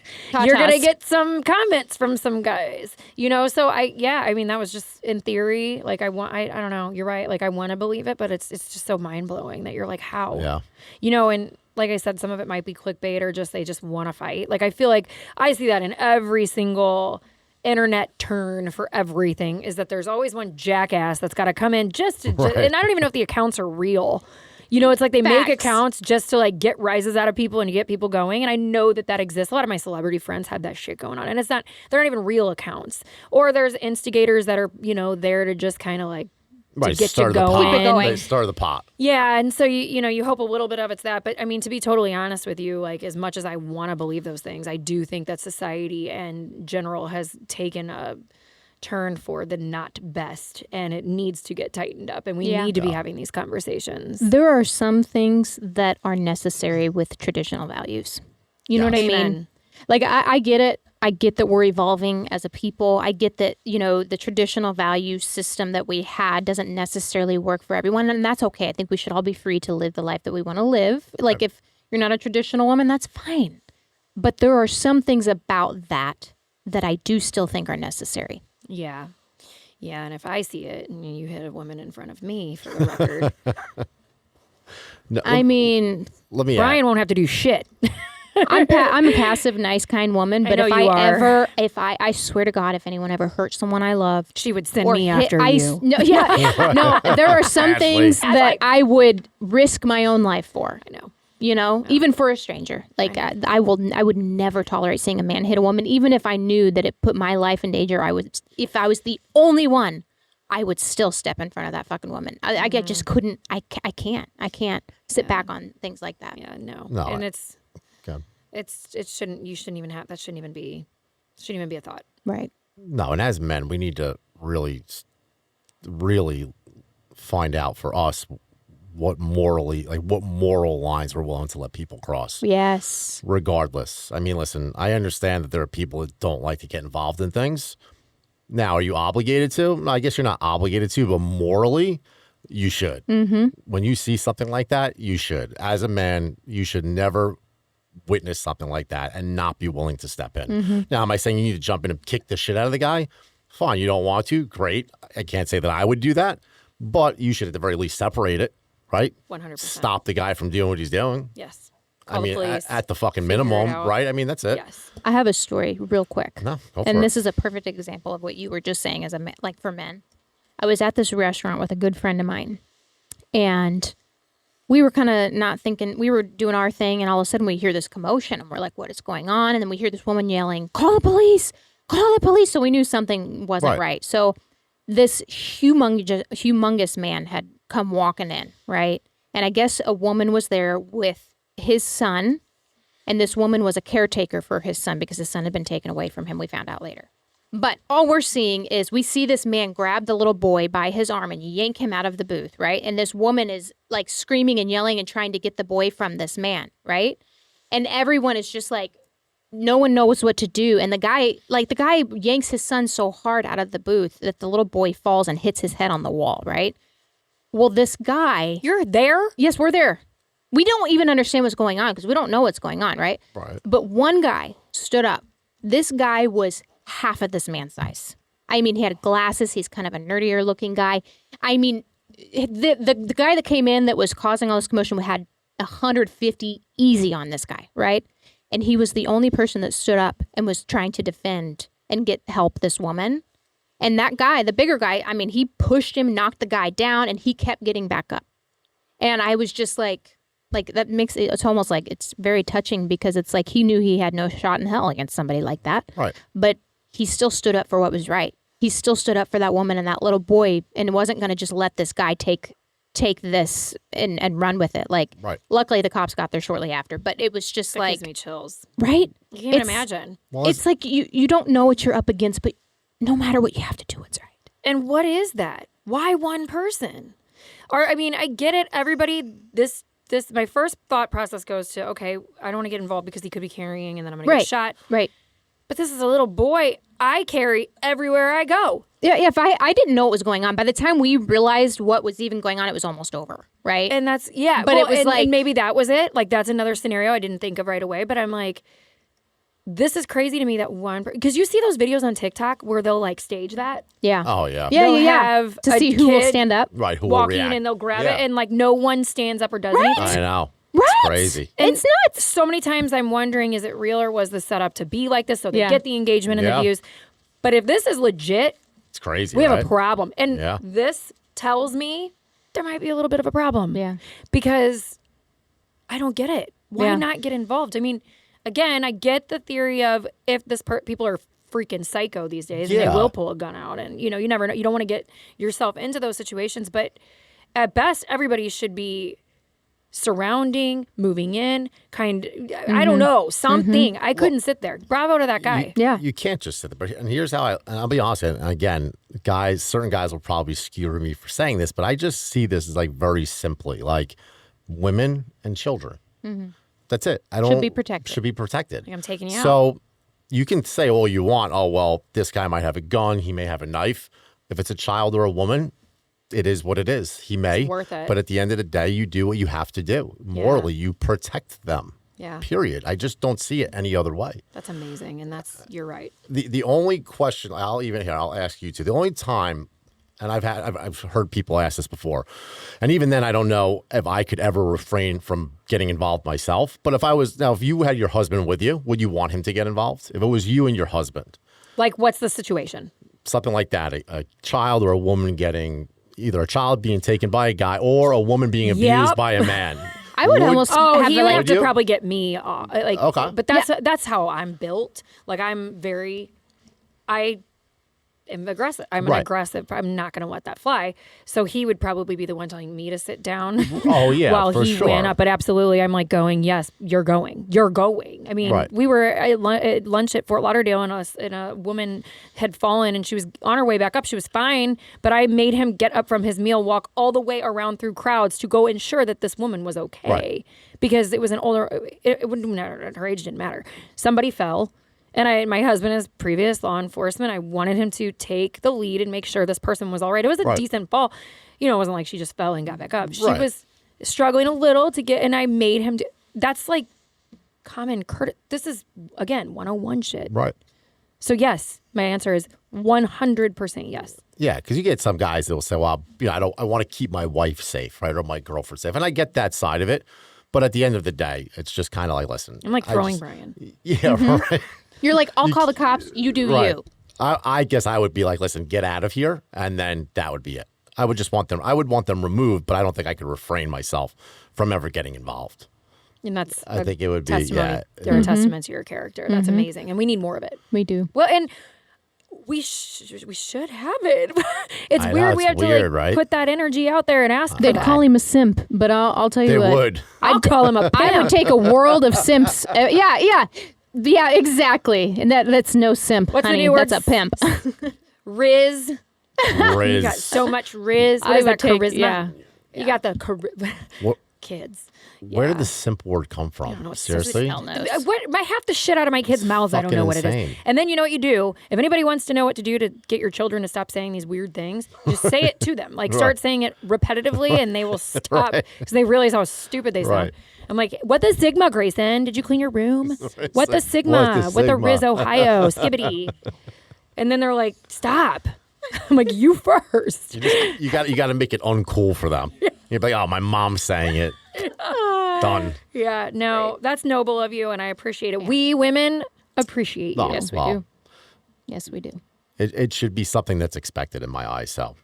[SPEAKER 1] You're gonna
[SPEAKER 2] Tatas.
[SPEAKER 1] get some comments from some guys, So I mean, that was just in theory. Like I don't know. You're right. Like I want to believe it, but it's just so mind blowing that you're like, how?
[SPEAKER 4] Yeah.
[SPEAKER 1] And like I said, some of it might be clickbait or just they just want to fight. Like I feel like I see that in every single internet turn for everything is that there's always one jackass that's got to come in just and I don't even know if the accounts are real. It's like they make
[SPEAKER 2] Facts.
[SPEAKER 1] accounts just to like get rises out of people and to get people going. And I know that exists. A lot of my celebrity friends have that shit going on. And they're not even real accounts. Or there's instigators that are, there to just kind of like to get
[SPEAKER 4] stir
[SPEAKER 1] you
[SPEAKER 4] the
[SPEAKER 1] going.
[SPEAKER 4] pot.
[SPEAKER 2] Keep it going.
[SPEAKER 4] They stir the pot.
[SPEAKER 1] Yeah, and so you hope a little bit of it's that, but I mean to be totally honest with you, like as much as I want to believe those things, I do think that society in general has taken a turn for the not best, and it needs to get tightened up, and we need to be having these conversations.
[SPEAKER 2] There are some things that are necessary with traditional values. You know what I mean?
[SPEAKER 1] Amen.
[SPEAKER 2] Like I get it. I get that we're evolving as a people. I get that, the traditional value system that we had doesn't necessarily work for everyone. And that's okay. I think we should all be free to live the life that we want to live. Like if you're not a traditional woman, that's fine. But there are some things about that I do still think are necessary.
[SPEAKER 1] Yeah. Yeah, and if I see it and you hit a woman in front of me, for the record,
[SPEAKER 4] No,
[SPEAKER 2] I mean,
[SPEAKER 4] let me
[SPEAKER 1] Brian won't have to do shit.
[SPEAKER 2] I'm a passive, nice, kind woman. But
[SPEAKER 1] know
[SPEAKER 2] if
[SPEAKER 1] you are.
[SPEAKER 2] I swear to God, if anyone ever hurts someone I love,
[SPEAKER 1] She would send
[SPEAKER 2] or
[SPEAKER 1] me
[SPEAKER 2] hit-
[SPEAKER 1] after
[SPEAKER 2] I
[SPEAKER 1] you.
[SPEAKER 2] s- No, yeah, no. There are some
[SPEAKER 4] Ashley.
[SPEAKER 2] things that I would risk my own life for.
[SPEAKER 1] I know.
[SPEAKER 2] Even for a stranger. Like I would never tolerate seeing a man hit a woman, even if I knew that it put my life in danger. If I was the only one, I would still step in front of that fucking woman. I just couldn't. I can't sit back on things like that.
[SPEAKER 1] Yeah, no.
[SPEAKER 4] No,
[SPEAKER 1] And
[SPEAKER 4] Okay.
[SPEAKER 1] it shouldn't even have, that shouldn't even be a thought.
[SPEAKER 2] Right.
[SPEAKER 4] No, and as men, we need to really find out for us what moral lines we're willing to let people cross.
[SPEAKER 2] Yes.
[SPEAKER 4] Regardless. I mean, listen, I understand that there are people that don't like to get involved in things. Now, are you obligated to? No, I guess you're not obligated to, but morally, you should. Mm-hmm. When you see something like that, you should. As a man, you should never witness something like that and not be willing to step in.
[SPEAKER 2] Mm-hmm.
[SPEAKER 4] Now, am I saying you need to jump in and kick the shit out of the guy? Fine, you don't want to. Great. I can't say that I would do that, but you should at the very least separate it, right?
[SPEAKER 1] 100%.
[SPEAKER 4] Stop the guy from doing what he's doing.
[SPEAKER 1] Yes.
[SPEAKER 4] I
[SPEAKER 1] Call
[SPEAKER 4] mean,
[SPEAKER 1] the police.
[SPEAKER 4] at the fucking
[SPEAKER 1] Figure it
[SPEAKER 4] minimum,
[SPEAKER 1] out.
[SPEAKER 4] right? I mean, that's it.
[SPEAKER 1] Yes.
[SPEAKER 2] I have a story real quick.
[SPEAKER 4] No, go for
[SPEAKER 2] And
[SPEAKER 4] it.
[SPEAKER 2] this is a perfect example of what you were just saying as a man, like for men. I was at this restaurant with a good friend of mine, and we were kind of not thinking, we were doing our thing, and all of a sudden we hear this commotion, and we're like, what is going on? And then we hear this woman yelling, call the police, call the police. So we knew something wasn't right. So this humongous man had come walking in, right? And I guess a woman was there with his son, and this woman was a caretaker for his son because his son had been taken away from him, we found out later. But all we're seeing is we see this man grab the little boy by his arm and yank him out of the booth, right? And this woman is like screaming and yelling and trying to get the boy from this man, right? And everyone is just like, no one knows what to do. And the guy yanks his son so hard out of the booth that the little boy falls and hits his head on the wall, right? Well, this guy...
[SPEAKER 1] You're there?
[SPEAKER 2] Yes, we're there. We don't even understand what's going on because we don't know what's going on, right?
[SPEAKER 4] Right.
[SPEAKER 2] But one guy stood up. This guy was half of this man's size. I mean, he had glasses. He's kind of a nerdier looking guy. I mean, the guy that came in that was causing all this commotion had 150 easy on this guy, right? And he was the only person that stood up and was trying to defend and help this woman. And that guy, the bigger guy, I mean, he pushed him, knocked the guy down, and he kept getting back up. And I was just like that makes it, it's almost like it's very touching because it's like he knew he had no shot in hell against somebody like that.
[SPEAKER 4] Right.
[SPEAKER 2] But he still stood up for what was right. He still stood up for that woman and that little boy and wasn't going to just let this guy take this and run with it. Like,
[SPEAKER 4] Right.
[SPEAKER 2] Luckily the cops got there shortly after, but it was just
[SPEAKER 1] That
[SPEAKER 2] like,
[SPEAKER 1] gives me chills.
[SPEAKER 2] right?
[SPEAKER 1] You can't
[SPEAKER 2] It's-
[SPEAKER 1] imagine.
[SPEAKER 4] Well,
[SPEAKER 2] It's like you don't know what you're up against, but no matter what, you have to do what's right.
[SPEAKER 1] And what is that? Why one person? Or, I mean, I get it. Everybody, my first thought process goes to, okay, I don't want to get involved because he could be carrying and then I'm going to get shot.
[SPEAKER 2] Right.
[SPEAKER 1] but this is a little boy I carry everywhere I go.
[SPEAKER 2] Yeah, if I didn't know what was going on. By the time we realized what was even going on, it was almost over, right?
[SPEAKER 1] And that's,
[SPEAKER 2] But it was
[SPEAKER 1] and maybe that was it. Like, that's another scenario I didn't think of right away. But I'm like, this is crazy to me that because you see those videos on TikTok where they'll like stage that.
[SPEAKER 2] Yeah.
[SPEAKER 4] Oh, yeah.
[SPEAKER 1] They'll
[SPEAKER 2] Yeah.
[SPEAKER 1] have
[SPEAKER 2] To
[SPEAKER 1] a
[SPEAKER 2] see who will
[SPEAKER 1] kid
[SPEAKER 2] stand up.
[SPEAKER 4] Right, who will
[SPEAKER 1] walking
[SPEAKER 4] react.
[SPEAKER 1] and they'll grab
[SPEAKER 4] Yeah.
[SPEAKER 1] it and like no one stands up or does anything.
[SPEAKER 4] I know.
[SPEAKER 2] Right.
[SPEAKER 4] It's crazy.
[SPEAKER 2] It's nuts.
[SPEAKER 1] So many times I'm wondering, is it real or was this set up to be like this so they
[SPEAKER 2] Yeah.
[SPEAKER 1] get the engagement and
[SPEAKER 4] Yeah.
[SPEAKER 1] the views? But if this is legit,
[SPEAKER 4] It's crazy,
[SPEAKER 1] we have
[SPEAKER 4] right?
[SPEAKER 1] a problem. And
[SPEAKER 4] Yeah.
[SPEAKER 1] this tells me there might be a little bit of a problem.
[SPEAKER 2] Yeah.
[SPEAKER 1] Because I don't get it. Why
[SPEAKER 2] Yeah.
[SPEAKER 1] not get involved? I mean, again, I get the theory of if this people are freaking psycho these days and
[SPEAKER 4] Yeah.
[SPEAKER 1] they will pull a gun out and, you never know. You don't want to get yourself into those situations. But at best, everybody should be surrounding, moving in, I don't know, something. I couldn't sit there. Bravo to that guy.
[SPEAKER 2] Yeah.
[SPEAKER 4] You can't just sit there. And here's how and I'll be honest, and again, certain guys will probably skewer me for saying this, but I just see this as like very simply like women and children. That's it.
[SPEAKER 2] Should be protected.
[SPEAKER 4] Should be protected.
[SPEAKER 1] I'm taking you out.
[SPEAKER 4] So you can say all you want. Oh, well, this guy might have a gun. He may have a knife. If it's a child or a woman, it is what it is. He may.
[SPEAKER 1] It's worth it.
[SPEAKER 4] But at the end of the day, you do what you have to do. Morally, you protect them.
[SPEAKER 1] Yeah.
[SPEAKER 4] Period. I just don't see it any other way.
[SPEAKER 1] That's amazing. And you're right.
[SPEAKER 4] The only question I'll ask you too. The only time, and I've heard people ask this before, and even then I don't know if I could ever refrain from getting involved myself. But if you had your husband with you, would you want him to get involved? If it was you and your husband,
[SPEAKER 1] Like, what's the situation?
[SPEAKER 4] something like that, a child or a woman getting either a child being taken by a guy or a woman being abused
[SPEAKER 1] Yep.
[SPEAKER 4] by a man.
[SPEAKER 2] I would almost have
[SPEAKER 1] he
[SPEAKER 2] the,
[SPEAKER 1] would
[SPEAKER 2] like,
[SPEAKER 1] have to
[SPEAKER 4] you?
[SPEAKER 1] probably get me off. Like,
[SPEAKER 4] Okay.
[SPEAKER 1] But that's how I'm built. Like, I am aggressive. I'm
[SPEAKER 4] Right.
[SPEAKER 1] aggressive. I'm not going to let that fly. So he would probably be the one telling me to sit down.
[SPEAKER 4] Oh, yeah,
[SPEAKER 1] while
[SPEAKER 4] for
[SPEAKER 1] he
[SPEAKER 4] sure.
[SPEAKER 1] went up. But absolutely, I'm like going, yes, you're going. You're going. I mean,
[SPEAKER 4] Right.
[SPEAKER 1] we were at lunch at Fort Lauderdale, and a woman had fallen, and she was on her way back up. She was fine, but I made him get up from his meal, walk all the way around through crowds to go ensure that this woman was okay.
[SPEAKER 4] Right.
[SPEAKER 1] Because it was an older, it wouldn't matter. Her age didn't matter. Somebody fell. And my husband is previous law enforcement. I wanted him to take the lead and make sure this person was all right. It was a
[SPEAKER 4] Right.
[SPEAKER 1] decent fall. It wasn't like she just fell and got back up. She
[SPEAKER 4] Right.
[SPEAKER 1] was struggling a little to get, and I made him do. That's like common courtesy. This is, again, 101 shit.
[SPEAKER 4] Right.
[SPEAKER 1] So yes, my answer is 100% yes.
[SPEAKER 4] Yeah, because you get some guys that will say, "Well, I want to keep my wife safe, right, or my girlfriend safe," and I get that side of it. But at the end of the day, it's just kind of like, listen,
[SPEAKER 1] I'm like throwing Brian.
[SPEAKER 4] Yeah, right.
[SPEAKER 2] you're like, I'll call the cops. You do
[SPEAKER 4] Right.
[SPEAKER 2] you.
[SPEAKER 4] I guess I would be like, listen, get out of here, and then that would be it. I would just want them. I would want them removed, but I don't think I could refrain myself from ever getting involved.
[SPEAKER 1] And that's
[SPEAKER 4] I think it would be,
[SPEAKER 1] testimony.
[SPEAKER 4] yeah.
[SPEAKER 1] They're a testament to your character. That's amazing. And we need more of it.
[SPEAKER 2] We do.
[SPEAKER 1] Well, and we should have it. It's
[SPEAKER 4] I know,
[SPEAKER 1] weird. We
[SPEAKER 4] it's
[SPEAKER 1] have to
[SPEAKER 4] weird, right?
[SPEAKER 1] put that energy out there and ask.
[SPEAKER 2] They'd
[SPEAKER 1] for
[SPEAKER 2] call
[SPEAKER 1] that.
[SPEAKER 2] him a simp, but I'll tell you
[SPEAKER 4] They
[SPEAKER 2] what.
[SPEAKER 4] would.
[SPEAKER 1] I'll call him a
[SPEAKER 2] I would
[SPEAKER 1] pimp.
[SPEAKER 2] take a world of simps. Yeah, exactly. And that's no simp,
[SPEAKER 1] What's the
[SPEAKER 2] honey.
[SPEAKER 1] new word?
[SPEAKER 2] That's a pimp.
[SPEAKER 1] Riz. You
[SPEAKER 4] Riz.
[SPEAKER 1] got so much Riz. What
[SPEAKER 2] I
[SPEAKER 1] is that?
[SPEAKER 2] would take-
[SPEAKER 1] Charisma.
[SPEAKER 2] yeah.
[SPEAKER 1] You got the charisma.
[SPEAKER 4] What-
[SPEAKER 1] Kids.
[SPEAKER 4] Where
[SPEAKER 1] Yeah.
[SPEAKER 4] did the simp word come
[SPEAKER 1] I don't know
[SPEAKER 4] from?
[SPEAKER 1] what
[SPEAKER 4] Seriously?
[SPEAKER 2] Hell knows.
[SPEAKER 1] Half the shit out of my kids' mouths, I don't
[SPEAKER 4] fucking
[SPEAKER 1] know what it
[SPEAKER 4] insane.
[SPEAKER 1] is. And then you know what you do? If anybody wants to know what to do to get your children to stop saying these weird things, just say it to them. Like, start saying it repetitively, and they will stop because they realize how stupid they sound.
[SPEAKER 4] Right.
[SPEAKER 1] I'm like, what the Sigma, Grayson? Did you clean your room? What the Sigma?
[SPEAKER 4] What
[SPEAKER 1] What the
[SPEAKER 4] the
[SPEAKER 1] Riz,
[SPEAKER 4] Sigma?
[SPEAKER 1] Ohio? Skibbity. And then they're like, stop. I'm like, you first.
[SPEAKER 4] You got to make it uncool for them. You're like, oh, my mom's saying it. Done.
[SPEAKER 1] Yeah, no, that's noble of you, and I appreciate it. We women appreciate you.
[SPEAKER 4] Oh,
[SPEAKER 2] Yes, we
[SPEAKER 4] well,
[SPEAKER 2] do. Yes, we do.
[SPEAKER 4] It should be something that's expected in my eyes. So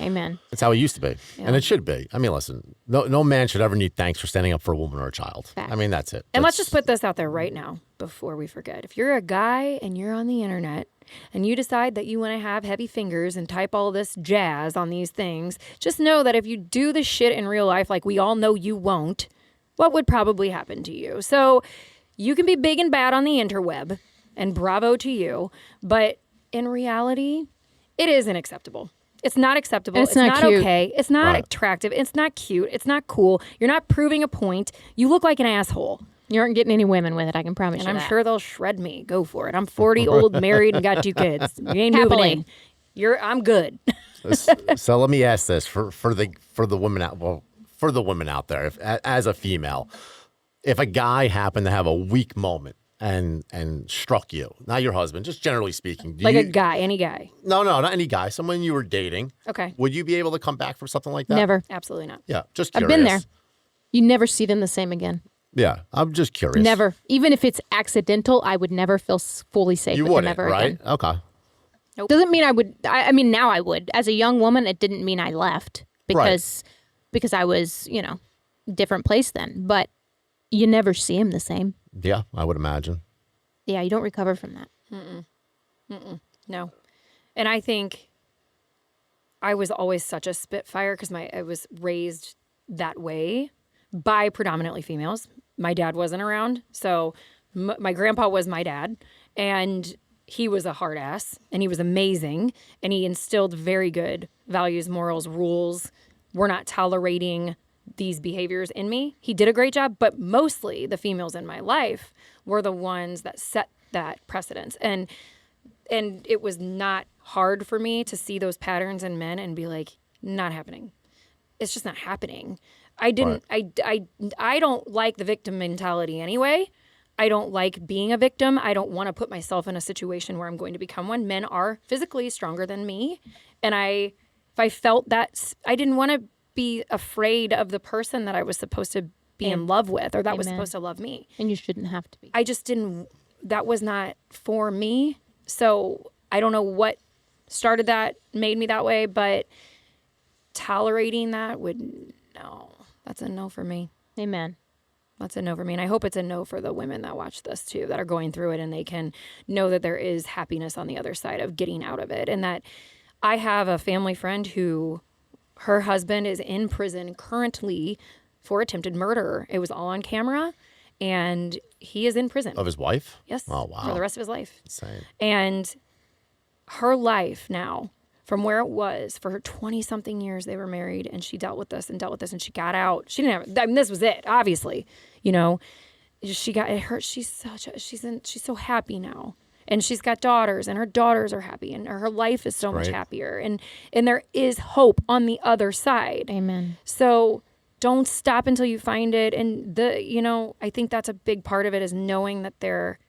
[SPEAKER 2] Amen.
[SPEAKER 4] it's how it used to be, and it should be. I mean, listen, no man should ever need thanks for standing up for a woman or a child.
[SPEAKER 2] Fact.
[SPEAKER 4] I mean, that's it.
[SPEAKER 1] And let's
[SPEAKER 4] That's-
[SPEAKER 1] just put this out there right now before we forget. If you're a guy and you're on the internet and you decide that you want to have heavy fingers and type all this jazz on these things, just know that if you do the shit in real life, like we all know you won't, what would probably happen to you? So you can be big and bad on the interweb, and bravo to you, but in reality, it isn't acceptable. It's not acceptable.
[SPEAKER 2] And it's not cute.
[SPEAKER 1] okay. It's not
[SPEAKER 4] Right.
[SPEAKER 1] attractive. It's not cute. It's not cool. You're not proving a point. You look like an asshole.
[SPEAKER 2] You aren't getting any women with it, I can promise
[SPEAKER 1] And
[SPEAKER 2] you
[SPEAKER 1] I'm
[SPEAKER 2] that.
[SPEAKER 1] sure they'll shred me. Go for it. I'm 40, old, married, and got 2 kids. You ain't moving
[SPEAKER 2] Happily.
[SPEAKER 1] in. I'm good.
[SPEAKER 4] So let me ask this for the women out there, if, as a female, if a guy happened to have a weak moment and struck you, not your husband, just generally speaking,
[SPEAKER 1] Like a guy, any guy.
[SPEAKER 4] No, not any guy, someone you were dating.
[SPEAKER 1] Okay.
[SPEAKER 4] Would you be able to come back from something like that?
[SPEAKER 2] Never.
[SPEAKER 1] Absolutely not.
[SPEAKER 4] Yeah, just
[SPEAKER 2] I've
[SPEAKER 4] curious.
[SPEAKER 2] been there. You never see them the same again.
[SPEAKER 4] Yeah, I'm just curious.
[SPEAKER 2] Never. Even if it's accidental, I would never feel fully safe
[SPEAKER 4] You
[SPEAKER 2] with
[SPEAKER 4] wouldn't,
[SPEAKER 2] them ever
[SPEAKER 4] right?
[SPEAKER 2] again.
[SPEAKER 4] Okay.
[SPEAKER 2] Doesn't mean I would. I mean, now I would. As a young woman, it didn't mean I left because I was, different place then. But you never see him the same.
[SPEAKER 4] Yeah, I would imagine.
[SPEAKER 2] Yeah, you don't recover from that.
[SPEAKER 1] No. And I think I was always such a spitfire because I was raised that way by predominantly females. My dad wasn't around. So my grandpa was my dad. And he was a hard ass. And he was amazing. And he instilled very good values, morals, rules. We're not tolerating these behaviors in me. He did a great job. But mostly the females in my life were the ones that set that precedence. And it was not hard for me to see those patterns in men and be like, not happening. It's just not happening. I don't like the victim mentality anyway. I don't like being a victim. I don't want to put myself in a situation where I'm going to become one. Men are physically stronger than me. And if I felt that, I didn't want to be afraid of the person that I was supposed to be in love with or that was supposed to love me.
[SPEAKER 2] And you shouldn't have to be.
[SPEAKER 1] I just didn't, that was not for me. So I don't know what started that, made me that way, but tolerating that no, that's a no for me.
[SPEAKER 2] Amen.
[SPEAKER 1] That's a no for me. And I hope it's a no for the women that watch this too, that are going through it and they can know that there is happiness on the other side of getting out of it. And that I have a family friend who her husband is in prison currently for attempted murder. It was all on camera and he is in prison.
[SPEAKER 4] Of his wife?
[SPEAKER 1] Yes.
[SPEAKER 4] Oh, wow.
[SPEAKER 1] For the rest of his life.
[SPEAKER 4] Insane.
[SPEAKER 1] And her life now, from where it was for her 20-something years, they were married, and she dealt with this, and she got out. She didn't have. I mean, this was it. Obviously, she got it hurt. She's so happy now, and she's got daughters, and her daughters are happy, and her life is so much happier, and there is hope on the other side.
[SPEAKER 2] Amen.
[SPEAKER 1] So don't stop until you find it, and I think that's a big part of it is knowing that there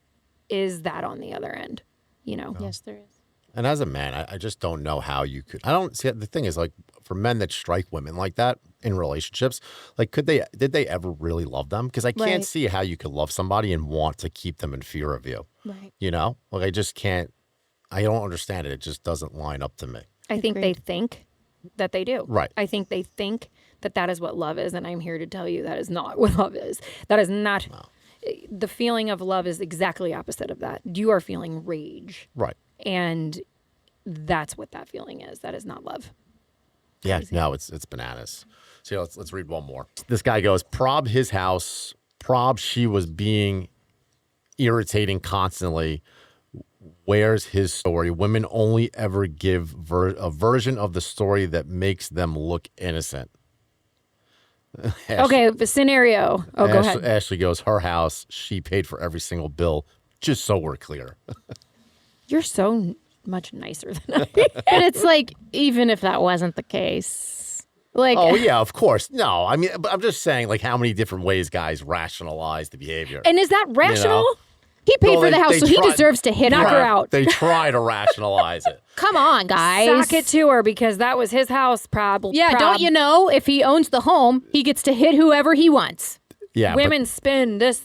[SPEAKER 1] is that on the other end.
[SPEAKER 2] Yes, there is.
[SPEAKER 4] And as a man, I just don't know how you could. I don't see. The thing is, like, for men that strike women like that in relationships, like, did they ever really love them? Because I can't see how you could love somebody and want to keep them in fear of you.
[SPEAKER 2] Right.
[SPEAKER 4] Like, I just can't. I don't understand it. It just doesn't line up to me.
[SPEAKER 1] I think they think that they do.
[SPEAKER 4] Right.
[SPEAKER 1] I think they think that is what love is, and I'm here to tell you that is not what love is. That is not. No. The feeling of love is exactly opposite of that. You are feeling rage.
[SPEAKER 4] Right.
[SPEAKER 1] And that's what that feeling is. That is not love.
[SPEAKER 4] Yeah, no, it's bananas. So let's read one more. This guy goes, prob his house, prob she was being irritating constantly. Where's his story? Women only ever give a version of the story that makes them look innocent.
[SPEAKER 1] Okay, the scenario. Oh, go ahead.
[SPEAKER 4] Ashley goes, her house, she paid for every single bill, just so we're clear.
[SPEAKER 1] You're so much nicer than I am.
[SPEAKER 2] But it's like, even if that wasn't the case, like,
[SPEAKER 4] Oh, yeah, of course. No, I mean, but I'm just saying, like, how many different ways guys rationalize the behavior.
[SPEAKER 1] And is that rational?
[SPEAKER 2] he paid
[SPEAKER 4] Well,
[SPEAKER 2] for the house, so he deserves to hit
[SPEAKER 1] Knock
[SPEAKER 2] her.
[SPEAKER 1] her out.
[SPEAKER 4] They try to rationalize it.
[SPEAKER 2] Come on, guys.
[SPEAKER 1] Sock it to her because that was his house problem.
[SPEAKER 2] Yeah, don't you know? If he owns the home, he gets to hit whoever he wants.
[SPEAKER 4] Yeah,
[SPEAKER 1] Women spin this.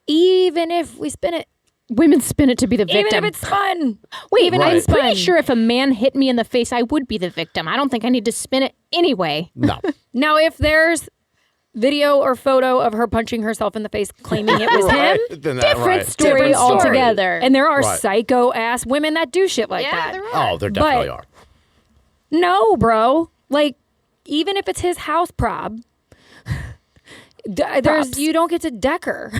[SPEAKER 1] Even if we spin it.
[SPEAKER 2] Women spin it to be the victim.
[SPEAKER 1] Even if it's fun.
[SPEAKER 2] Wait,
[SPEAKER 1] even
[SPEAKER 2] I'm
[SPEAKER 1] if it's
[SPEAKER 2] pretty
[SPEAKER 1] fun.
[SPEAKER 2] sure if a man hit me in the face, I would be the victim. I don't think I need to spin it anyway.
[SPEAKER 4] No.
[SPEAKER 1] Now, if there's video or photo of her punching herself in the face claiming it was
[SPEAKER 4] Right,
[SPEAKER 1] him,
[SPEAKER 4] then that-
[SPEAKER 2] Different
[SPEAKER 4] right.
[SPEAKER 2] story
[SPEAKER 1] different story.
[SPEAKER 2] altogether.
[SPEAKER 1] And there are
[SPEAKER 4] Right.
[SPEAKER 1] psycho-ass women that do shit like that.
[SPEAKER 2] there are.
[SPEAKER 4] Oh, there definitely
[SPEAKER 1] But-
[SPEAKER 4] are.
[SPEAKER 1] No, bro. Like, even if it's his house prob,
[SPEAKER 2] Props.
[SPEAKER 1] you don't get to deck her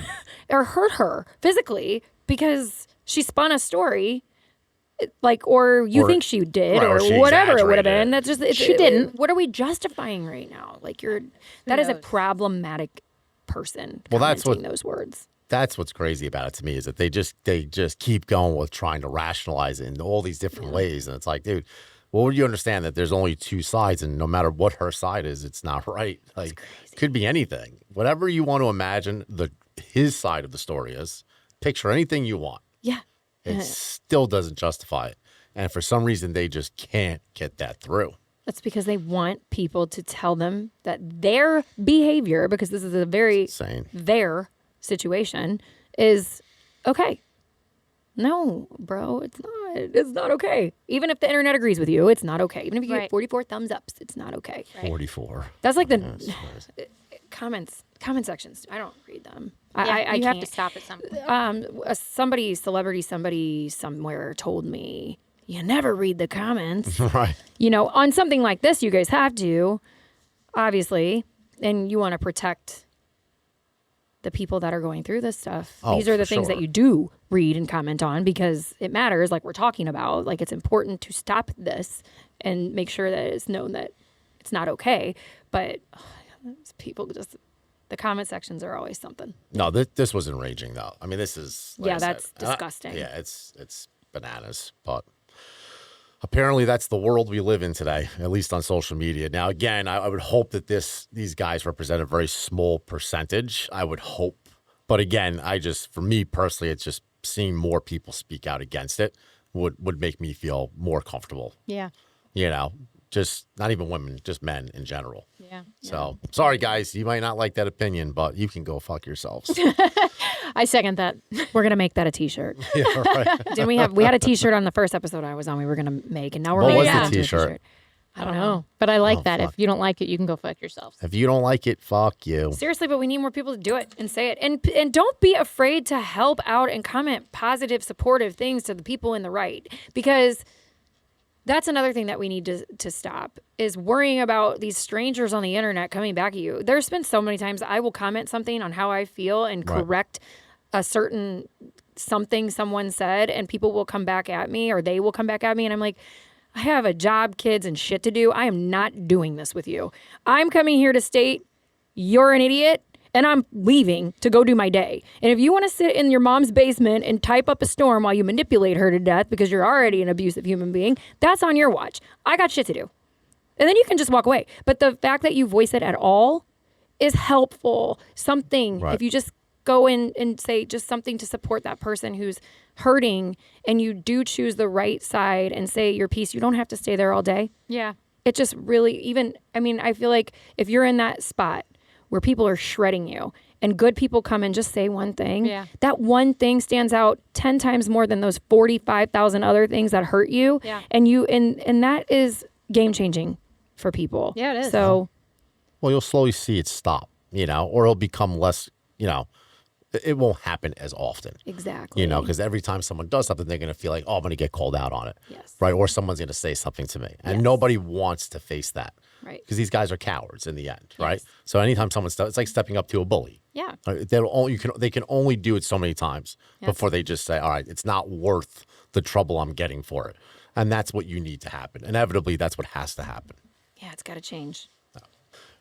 [SPEAKER 1] or hurt her physically because she spun a story, or you
[SPEAKER 4] Or-
[SPEAKER 1] think she did,
[SPEAKER 4] right, or
[SPEAKER 1] or
[SPEAKER 4] she
[SPEAKER 1] whatever it would have
[SPEAKER 4] exaggerated
[SPEAKER 1] been.
[SPEAKER 4] it.
[SPEAKER 1] That's just
[SPEAKER 2] She didn't.
[SPEAKER 1] What are we justifying right now? Like that is a
[SPEAKER 2] knows?
[SPEAKER 1] problematic person
[SPEAKER 4] Well, that's
[SPEAKER 1] commenting those words.
[SPEAKER 4] That's what's crazy about it to me is that they just keep going with trying to rationalize it in all these different ways. And it's like, dude, well, would you understand that there's only two sides, and no matter what her side is, it's not right. Like, could be anything. Whatever you want to imagine his side of the story is, picture anything you want.
[SPEAKER 1] Yeah.
[SPEAKER 4] It still doesn't justify it. And for some reason, they just can't get that through.
[SPEAKER 1] That's because they want people to tell them that their behavior, because this is a very
[SPEAKER 4] Insane.
[SPEAKER 1] their situation, is okay. No, bro, it's not. It's not okay. Even if the internet agrees with you, it's not okay. Even if you get 44 thumbs ups, it's not okay.
[SPEAKER 4] 44.
[SPEAKER 1] That's like the comment sections. I don't read them. I
[SPEAKER 2] you
[SPEAKER 1] can't.
[SPEAKER 2] have to stop at some point.
[SPEAKER 1] Somebody somewhere told me, you never read the comments.
[SPEAKER 4] Right.
[SPEAKER 1] You know, on something like this, you guys have to, obviously, and you want to protect the people that are going through this stuff.
[SPEAKER 4] Oh,
[SPEAKER 1] These are the
[SPEAKER 4] for
[SPEAKER 1] things
[SPEAKER 4] sure.
[SPEAKER 1] that you do read and comment on because it matters, like we're talking about. Like, it's important to stop this and make sure that it's known that it's not okay. But people just, the comment sections are always something.
[SPEAKER 4] No, this was enraging, though. I mean, this is... like I
[SPEAKER 1] that's
[SPEAKER 4] said,
[SPEAKER 1] disgusting.
[SPEAKER 4] It's bananas, but... Apparently, that's the world we live in today, at least on social media. Now, again, I would hope that these guys represent a very small percentage. I would hope. But again, for me personally, it's just seeing more people speak out against it would make me feel more comfortable.
[SPEAKER 2] Yeah.
[SPEAKER 4] You know, just not even women, just men in general.
[SPEAKER 2] Yeah.
[SPEAKER 4] So, sorry, guys. You might not like that opinion, but you can go fuck yourselves.
[SPEAKER 2] I second that.
[SPEAKER 1] We're going to make that a t-shirt.
[SPEAKER 4] Yeah, right.
[SPEAKER 1] Didn't we had a t-shirt on the first episode I was on, we were going to make, and now we're
[SPEAKER 4] What
[SPEAKER 1] making
[SPEAKER 4] was
[SPEAKER 1] it
[SPEAKER 4] the
[SPEAKER 1] into a
[SPEAKER 4] t-shirt?
[SPEAKER 1] I don't know.
[SPEAKER 2] But I like
[SPEAKER 4] Oh,
[SPEAKER 2] that.
[SPEAKER 4] fuck.
[SPEAKER 2] If you don't like it, you can go fuck yourselves.
[SPEAKER 4] If you don't like it, fuck you.
[SPEAKER 1] Seriously, but we need more people to do it and say it. And don't be afraid to help out and comment positive, supportive things to the people in the right. Because that's another thing that we need to stop, is worrying about these strangers on the internet coming back at you. There's been so many times I will comment something on how I feel and correct a certain something someone said, and people will come back at me, or they will come back at me, and I'm like, I have a job, kids, and shit to do. I am not doing this with you. I'm coming here to state you're an idiot, and I'm leaving to go do my day. And if you want to sit in your mom's basement and type up a storm while you manipulate her to death because you're already an abusive human being, that's on your watch. I got shit to do. And then you can just walk away. But the fact that you voice it at all is helpful. Something,
[SPEAKER 4] Right.
[SPEAKER 1] if you just go in and say just something to support that person who's hurting, and you do choose the right side and say your piece, you don't have to stay there all day.
[SPEAKER 2] Yeah.
[SPEAKER 1] It just really, I feel like if you're in that spot where people are shredding you and good people come and just say one thing, that one thing stands out 10 times more than those 45,000 other things that hurt you.
[SPEAKER 2] Yeah.
[SPEAKER 1] And that is game changing for people.
[SPEAKER 2] Yeah, it is.
[SPEAKER 1] So
[SPEAKER 4] Well, you'll slowly see it stop, or it'll become less, it won't happen as often.
[SPEAKER 1] exactly.
[SPEAKER 4] Because every time someone does something, they're going to feel like, oh, I'm going to get called out on it.
[SPEAKER 1] Yes.
[SPEAKER 4] Right. Or someone's going to say something to me. And
[SPEAKER 1] Yes.
[SPEAKER 4] nobody wants to face that.
[SPEAKER 1] Right.
[SPEAKER 4] Because these guys are cowards in the end. Right. So anytime someone it's like stepping up to a bully.
[SPEAKER 1] Yeah.
[SPEAKER 4] They can only do it so many times before they just say, all right, it's not worth the trouble I'm getting for it. And that's what you need to happen. Inevitably, that's what has to happen.
[SPEAKER 1] Yeah, it's got to change.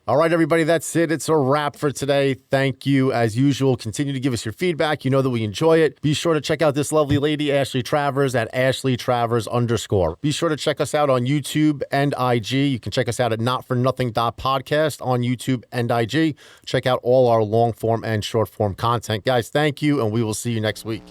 [SPEAKER 4] All right, everybody, that's it. It's a wrap for today. Thank you. As usual, continue to give us your feedback. You know that we enjoy it. Be sure to check out this lovely lady, Ashley Travers, at @AshleyTravers_. Be sure to check us out on YouTube and IG. You can check us out at notfornothing.podcast on YouTube and IG. Check out all our long form and short form content. Guys, thank you, and we will see you next week.